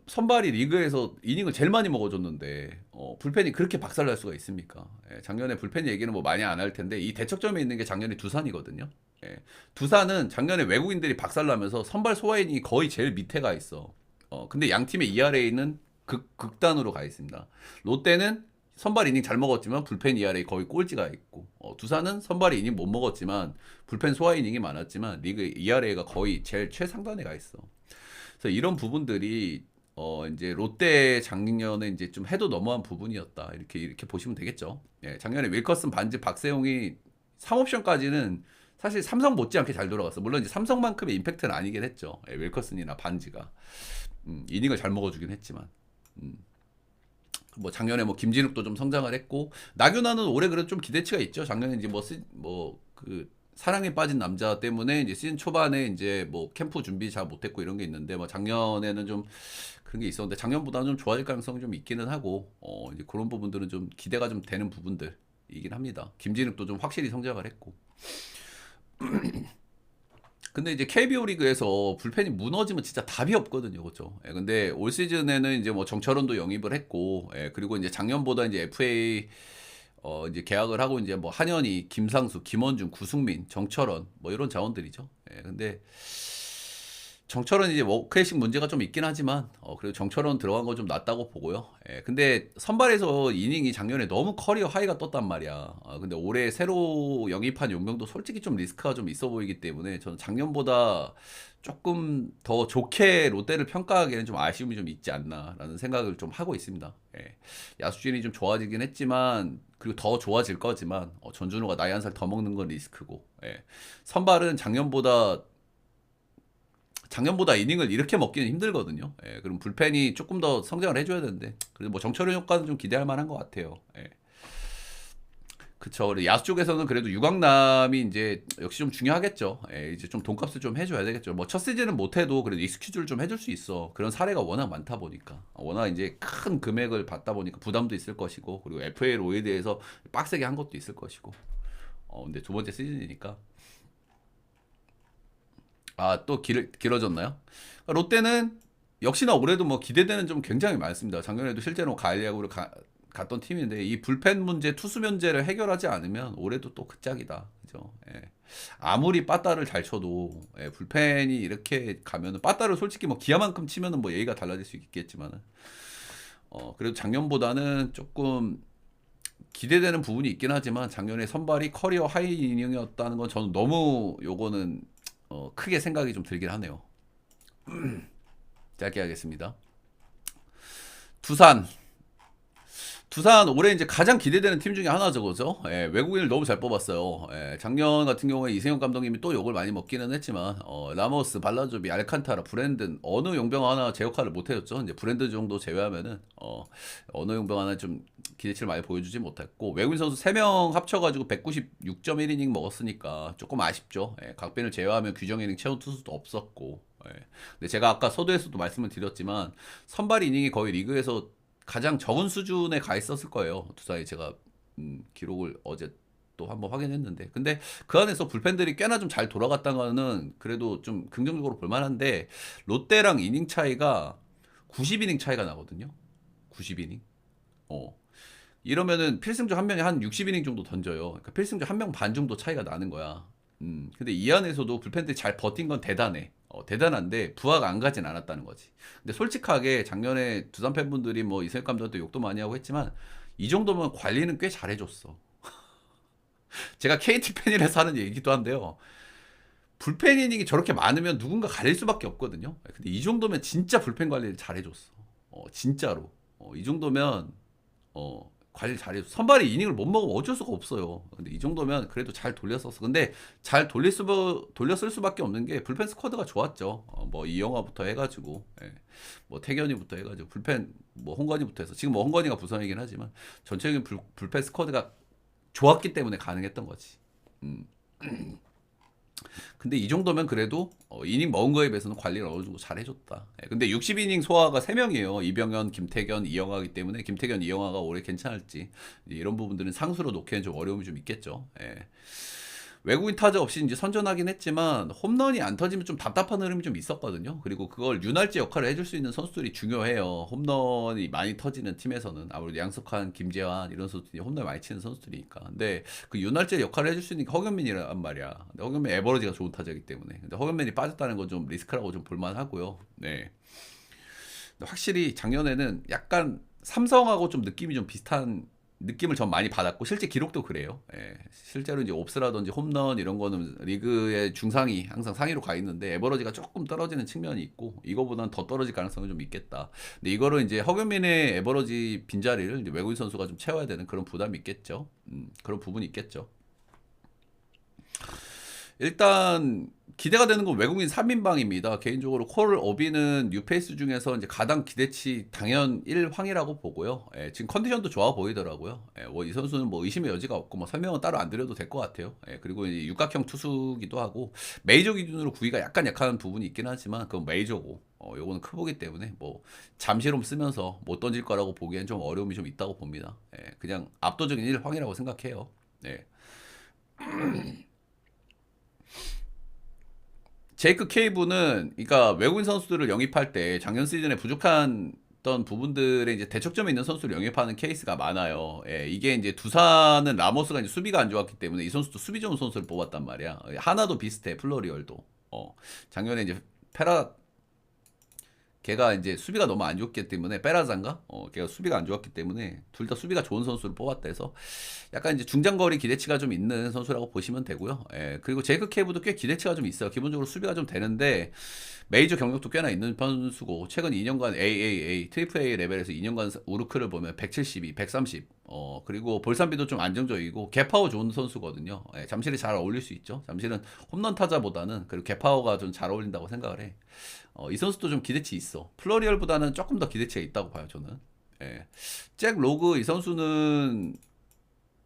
선발이 리그에서 이닝을 제일 많이 먹어줬는데 불펜이 그렇게 박살날 수가 있습니까? 예, 작년에 불펜 얘기는 뭐 많이 안 할 텐데 이 대척점에 있는 게 작년에 두산이거든요. 예, 두산은 작년에 외국인들이 박살나면서 선발 소화 이닝이 거의 제일 밑에 가 있어. 근데 양 팀의 ERA는 극단으로 가 있습니다. 롯데는 선발 이닝 잘 먹었지만 불펜 ERA 거의 꼴찌가 있고 두산은 선발 이닝 못 먹었지만 불펜 소화 이닝이 많았지만 리그 ERA가 거의 제일 최상단에 가 있어. 그래서 이런 부분들이 이제 롯데 작년에 이제 좀 해도 너무한 부분이었다. 이렇게 보시면 되겠죠. 예, 작년에 윌커슨 반지 박세용이 3옵션까지는 사실 삼성 못지않게 잘 돌아갔어. 물론 이제 삼성만큼의 임팩트는 아니긴 했죠. 예, 윌커슨이나 반지가 이닝을 잘 먹어주긴 했지만 뭐 작년에 뭐 김진욱도 좀 성장을 했고 나균아는 올해 그래도 좀 기대치가 있죠. 작년에 이제 그 사랑에 빠진 남자 때문에 이제 시즌 초반에 이제 뭐 캠프 준비 잘 못했고 이런 게 있는데 뭐 작년에는 좀 그런 게 있었는데 작년보다는 좀 좋아질 가능성이 좀 있기는 하고 이제 그런 부분들은 좀 기대가 좀 되는 부분들이긴 합니다. 김진욱도 좀 확실히 성장을 했고. 근데 이제 KBO 리그에서 불펜이 무너지면 진짜 답이 없거든요. 그렇죠? 예, 근데 올 시즌에는 이제 뭐 정철원도 영입을 했고, 예, 그리고 이제 작년보다 이제 FA 이제 계약을 하고 이제 뭐 한현희, 김상수, 김원중, 구승민, 정철원 뭐 이런 자원들이죠. 예, 근데 정철원 이제 워크레식 문제가 좀 있긴 하지만 그래도 정철원 들어간 거 좀 낫다고 보고요. 예, 근데 선발에서 이닝이 작년에 너무 커리어 하이가 떴단 말이야. 근데 올해 새로 영입한 용병도 솔직히 좀 리스크가 좀 있어 보이기 때문에 저는 작년보다 조금 더 좋게 롯데를 평가하기에는 좀 아쉬움이 좀 있지 않나라는 생각을 좀 하고 있습니다. 예, 야수진이 좀 좋아지긴 했지만 그리고 더 좋아질 거지만 전준우가 나이 한 살 더 먹는 건 리스크고, 예, 선발은 작년보다 이닝을 이렇게 먹기는 힘들거든요. 예, 그럼 불펜이 조금 더 성장을 해줘야 되는데, 그래도 뭐 정철현 효과는 좀 기대할 만한 것 같아요. 예. 그쵸. 그리고 야수 쪽에서는 그래도 유광남이 이제 역시 좀 중요하겠죠. 예, 이제 좀 돈값을 좀 해줘야 되겠죠. 뭐 첫 시즌은 못해도 그래도 익스큐즈를 좀 해줄 수 있어. 그런 사례가 워낙 많다 보니까. 워낙 이제 큰 금액을 받다 보니까 부담도 있을 것이고, 그리고 FA 대해서 빡세게 한 것도 있을 것이고. 근데 두 번째 시즌이니까. 또 길어졌나요? 롯데는 역시나 올해도 뭐 기대되는 점 굉장히 많습니다. 작년에도 실제로 가을야구를 갔던 팀인데 이 불펜 문제, 투수 문제를 해결하지 않으면 올해도 또 끝장이다. 그죠? 예. 아무리 빠따를 잘 쳐도 불펜이 이렇게 가면은 빠따를 솔직히 뭐 기아만큼 치면은 뭐 예의가 달라질 수 있겠지만은 그래도 작년보다는 조금 기대되는 부분이 있긴 하지만 작년에 선발이 커리어 하이 이닝이었다는 건 저는 너무 요거는 크게 생각이 좀 들긴 하네요. 짧게 하겠습니다. 두산 올해 이제 가장 기대되는 팀 중에 하나죠, 그죠? 예, 외국인을 너무 잘 뽑았어요. 예, 작년 같은 경우에 이세영 감독님이 또 욕을 많이 먹기는 했지만 라모스, 발라조비, 알칸타라, 브랜든 어느 용병 하나 제 역할을 못 해줬죠. 이제 브랜든 정도 제외하면은 어느 용병 하나 좀 기대치를 많이 보여주지 못했고 외국인 선수 3명 합쳐가지고 196.1이닝 먹었으니까 조금 아쉽죠. 예, 각빈을 제외하면 규정 이닝 채운 투수도 없었고. 예. 근데 제가 아까 서두에서도 말씀을 드렸지만 선발 이닝이 거의 리그에서 가장 적은 수준에 가 있었을 거예요. 두산이 제가 기록을 어제 또 한번 확인했는데 근데 그 안에서 불펜들이 꽤나 좀 잘 돌아갔다는 거는 그래도 좀 긍정적으로 볼만한데 롯데랑 이닝 차이가 90이닝 차이가 나거든요. 90이닝. 이러면은 필승조 한 명이 한 60이닝 정도 던져요. 그러니까 필승조 한 명 반 정도 차이가 나는 거야. 근데 이 안에서도 불펜들이 잘 버틴 건 대단해. 대단한데 부하가 안 가진 않았다는 거지. 근데 솔직하게 작년에 두산 팬분들이 뭐 이세혁 감독도 욕도 많이 하고 했지만 이 정도면 관리는 꽤 잘해줬어. 제가 KT 팬이라서 하는 얘기도 한데요. 불펜 이닝이 저렇게 많으면 누군가 갈릴 수밖에 없거든요. 근데 이 정도면 진짜 불펜 관리를 잘해줬어. 진짜로. 이 정도면 관리 잘해줘. 선발이 이닝을 못 먹으면 어쩔 수가 없어요. 근데 이 정도면 그래도 잘 돌렸었어. 근데 잘 돌렸을 수밖에 없는 게 불펜 스쿼드가 좋았죠. 뭐 이영화부터 해가지고, 예. 뭐 태견이부터 해가지고 불펜 뭐 홍건희부터 해서 지금 뭐 홍건희가 부상이긴 하지만 전체적인 불펜 스쿼드가 좋았기 때문에 가능했던 거지. 음. 근데 이 정도면 그래도 이닝 먹은 거에 비해서는 관리를 어느 정도 잘 해줬다. 예, 근데 60이닝 소화가 3명이에요. 이병현, 김태견, 이영하기 때문에 김태견, 이영하가 올해 괜찮을지 이런 부분들은 상수로 놓기에는 좀 어려움이 좀 있겠죠. 예. 외국인 타자 없이 이제 선전하긴 했지만 홈런이 안 터지면 좀 답답한 흐름이 좀 있었거든요. 그리고 그걸 윤활제 역할을 해줄 수 있는 선수들이 중요해요. 홈런이 많이 터지는 팀에서는 아무래도 양석환, 김재환 이런 선수들이 홈런 많이 치는 선수들이니까. 근데 그 윤활제 역할을 해줄 수 있는 게 허경민이란 말이야. 근데 허경민 에버러지가 좋은 타자이기 때문에. 근데 허경민이 빠졌다는 건 좀 리스크라고 좀 볼만하고요. 네. 근데 확실히 작년에는 약간 삼성하고 좀 느낌이 좀 비슷한 느낌을 전 많이 받았고 실제 기록도 그래요. 예, 실제로 이제 옵스라든지 홈런 이런 거는 리그의 중상위 항상 상위로 가 있는데 에버러지가 조금 떨어지는 측면이 있고 이거보다는 더 떨어질 가능성이 좀 있겠다. 근데 이거를 이제 허경민의 에버러지 빈자리를 이제 외국인 선수가 좀 채워야 되는 그런 부담이 있겠죠. 그런 부분이 있겠죠. 일단 기대가 되는 건 외국인 3인방입니다. 개인적으로 콜 어비는 뉴페이스 중에서 이제 가장 기대치 당연 1황이라고 보고요. 예, 지금 컨디션도 좋아 보이더라고요. 예, 뭐이 선수는 뭐 의심의 여지가 없고 뭐 설명은 따로 안 드려도 될 것 같아요. 예, 그리고 이제 육각형 투수기도 하고 메이저 기준으로 구위가 약간 약한 부분이 있긴 하지만 그건 메이저고 요거는 크보기 때문에 뭐 잠시롬 쓰면서 못 던질 거라고 보기엔 좀 어려움이 좀 있다고 봅니다. 예, 그냥 압도적인 1황이라고 생각해요. 예. 제이크 케이브는 그러니까 외국인 선수들을 영입할 때 작년 시즌에 부족한 어떤 부분들에 이제 대척점에 있는 선수를 영입하는 케이스가 많아요. 예, 이게 이제 두산은 라모스가 이제 수비가 안 좋았기 때문에 이 선수도 수비 좋은 선수를 뽑았단 말이야. 하나도 비슷해, 플로리얼도. 작년에 이제 페라 걔가 이제 수비가 너무 안 좋기 때문에 페라자인가? 걔가 수비가 안 좋았기 때문에 둘 다 수비가 좋은 선수를 뽑았다 해서 약간 이제 중장거리 기대치가 좀 있는 선수라고 보시면 되고요. 예, 그리고 제이크 케이브도 꽤 기대치가 좀 있어요. 기본적으로 수비가 좀 되는데 메이저 경력도 꽤나 있는 선수고 최근 2년간 AAA, 트리플 A 레벨에서 2년간 우르크를 보면 172, 130 그리고 볼산비도 좀 안정적이고 개파워 좋은 선수거든요. 예, 잠실이 잘 어울릴 수 있죠. 잠실은 홈런 타자보다는 그리고 개파워가 좀 잘 어울린다고 생각을 해. 이 선수도 좀 기대치 있어. 플로리얼보다는 조금 더 기대치가 있다고 봐요, 저는. 예. 잭 로그 이 선수는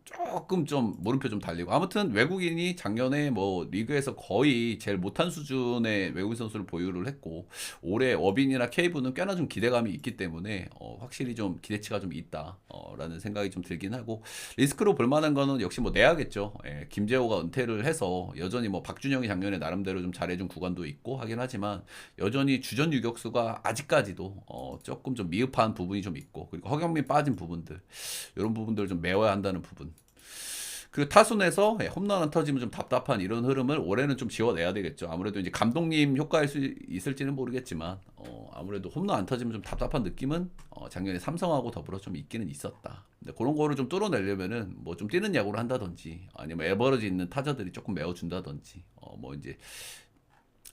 조금 좀 물음표 좀 달리고 아무튼 외국인이 작년에 뭐 리그에서 거의 제일 못한 수준의 외국인 선수를 보유를 했고 올해 어빈이나 케이브는 꽤나 좀 기대감이 있기 때문에 확실히 좀 기대치가 좀 있다 라는 생각이 좀 들긴 하고 리스크로 볼 만한 거는 역시 뭐 내야겠죠. 예, 김재호가 은퇴를 해서 여전히 뭐 박준영이 작년에 나름대로 좀 잘해준 구간도 있고 하긴 하지만 여전히 주전 유격수가 아직까지도 조금 좀 미흡한 부분이 좀 있고 그리고 허경민 빠진 부분들 이런 부분들을 좀 메워야 한다는 부분. 그리고 타순에서 홈런 안 터지면 좀 답답한 이런 흐름을 올해는 좀 지워내야 되겠죠. 아무래도 이제 감독님 효과일 수 있을지는 모르겠지만 아무래도 홈런 안 터지면 좀 답답한 느낌은 작년에 삼성하고 더불어 좀 있기는 있었다. 근데 그런 거를 좀 뚫어내려면은 뭐 좀 뛰는 야구를 한다든지 아니면 에버러지 있는 타자들이 조금 메워준다든지 뭐 이제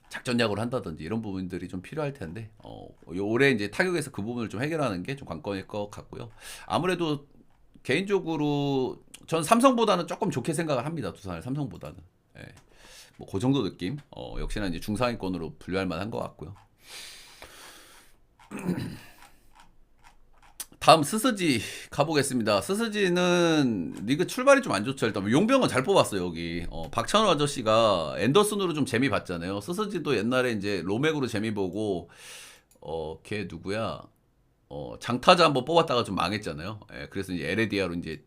작전 야구를 한다든지 이런 부분들이 좀 필요할 텐데 올해 이제 타격에서 그 부분을 좀 해결하는 게 좀 관건일 것 같고요. 아무래도 개인적으로 전 삼성보다는 조금 좋게 생각을 합니다. 두산을 삼성보다는. 예. 뭐 그 정도 느낌. 역시나 이제 중상위권으로 분류할 만한 것 같고요. 다음 스스지 가보겠습니다. 스스지는 리그 출발이 좀 안 좋죠. 일단 용병은 잘 뽑았어요 여기. 박찬호 아저씨가 앤더슨으로 좀 재미 봤잖아요. 스스지도 옛날에 이제 로맥으로 재미 보고 걔 누구야? 장타자 한번 뽑았다가 좀 망했잖아요. 예, 그래서 이제 에레디아로 이제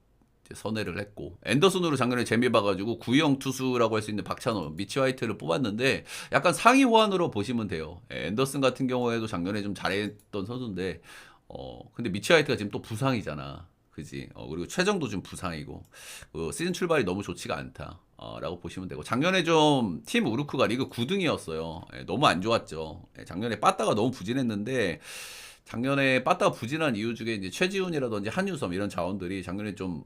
선회를 했고 앤더슨으로 작년에 재미 봐가지고 구형 투수라고 할 수 있는 박찬호, 미치 화이트를 뽑았는데 약간 상위 호환으로 보시면 돼요. 예, 앤더슨 같은 경우에도 작년에 좀 잘했던 선수인데 근데 미치 화이트가 지금 또 부상이잖아. 그지? 그리고 최정도 좀 부상이고 시즌 출발이 너무 좋지가 않다. 라고 보시면 되고 작년에 좀 팀 우루크가 리그 9등이었어요. 예, 너무 안 좋았죠. 예, 작년에 빠따가 너무 부진했는데 작년에 빠따가 부진한 이유 중에 이제 최지훈이라든지 한유섬 이런 자원들이 작년에 좀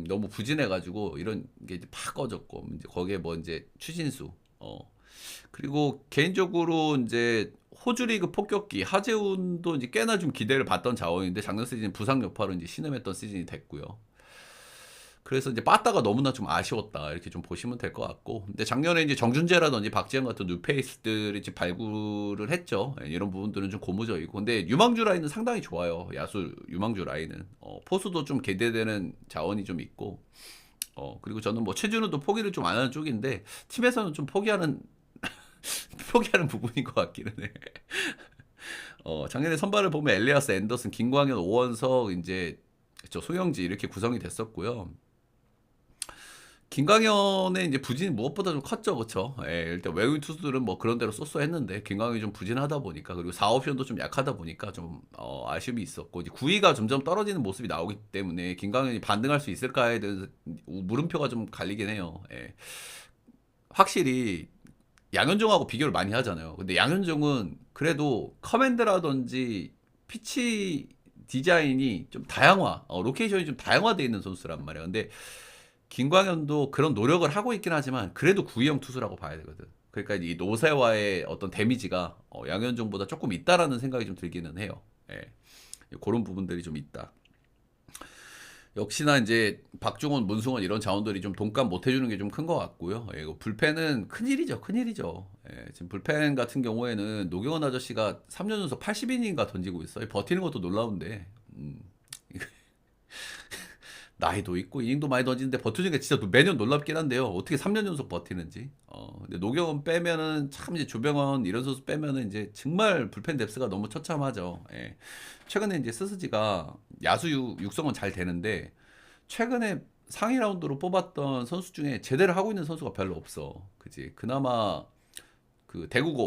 너무 부진해가지고 이런 게 이제 팍 꺼졌고 이제 거기에 뭐 이제 추신수 그리고 개인적으로 이제 호주 리그 폭격기 하재훈도 이제 꽤나 좀 기대를 받던 자원인데 작년 시즌 부상 여파로 이제 신음했던 시즌이 됐고요. 그래서 이제 빠따가 너무나 좀 아쉬웠다 이렇게 좀 보시면 될 것 같고, 근데 작년에 이제 정준재라든지 박지현 같은 뉴페이스들이 이제 발굴을 했죠. 예, 이런 부분들은 좀 고무적이고, 근데 유망주 라인은 상당히 좋아요. 야수 유망주 라인은 포수도 좀 기대되는 자원이 좀 있고, 그리고 저는 뭐 최준우도 포기를 좀 안 하는 쪽인데 팀에서는 좀 포기하는 포기하는 부분인 것 같기는 해. 작년에 선발을 보면 엘리아스, 앤더슨, 김광현, 오원석, 이제 저 소영지 이렇게 구성이 됐었고요. 김광현의 이제 부진이 무엇보다 좀 컸죠, 그쵸? 예, 일단 외국인 투수들은 뭐 그런 대로 쏘쏘했는데 김광현이 좀 부진하다 보니까, 그리고 4옵션도 좀 약하다 보니까 좀 아쉬움이 있었고, 이제 9위가 점점 떨어지는 모습이 나오기 때문에 김광현이 반등할 수 있을까에 대해서 물음표가 좀 갈리긴 해요. 예. 확실히 양현종하고 비교를 많이 하잖아요. 근데 양현종은 그래도 커맨드라든지 피치 디자인이 좀 다양화, 로케이션이 좀 다양화되어 있는 선수란 말이에요. 근데 김광현도 그런 노력을 하고 있긴 하지만 그래도 구위형 투수라고 봐야 되거든. 그러니까 이 노세와의 어떤 데미지가 양현종보다 조금 있다라는 생각이 좀 들기는 해요. 예. 그런 부분들이 좀 있다. 역시나 이제 박중원, 문승원 이런 자원들이 좀 동감 못 해주는 게 좀 큰 것 같고요. 예, 이거 불펜은 큰일이죠, 큰일이죠. 예, 지금 불펜 같은 경우에는 노경원 아저씨가 3년 연속 80이닝인가 던지고 있어요. 버티는 것도 놀라운데, 나이도 있고 이닝도 많이 던지는데 버티는 게 진짜 매년 놀랍긴 한데요. 어떻게 3년 연속 버티는지. 근데 노경원 빼면은 참, 이제 조병헌 이런 선수 빼면은 이제 정말 불펜 뎁스가 너무 처참하죠. 예. 최근에 이제 스스지가 야수 육성은 잘 되는데 최근에 상위 라운드로 뽑았던 선수 중에 제대로 하고 있는 선수가 별로 없어. 그지? 그나마 그 대구고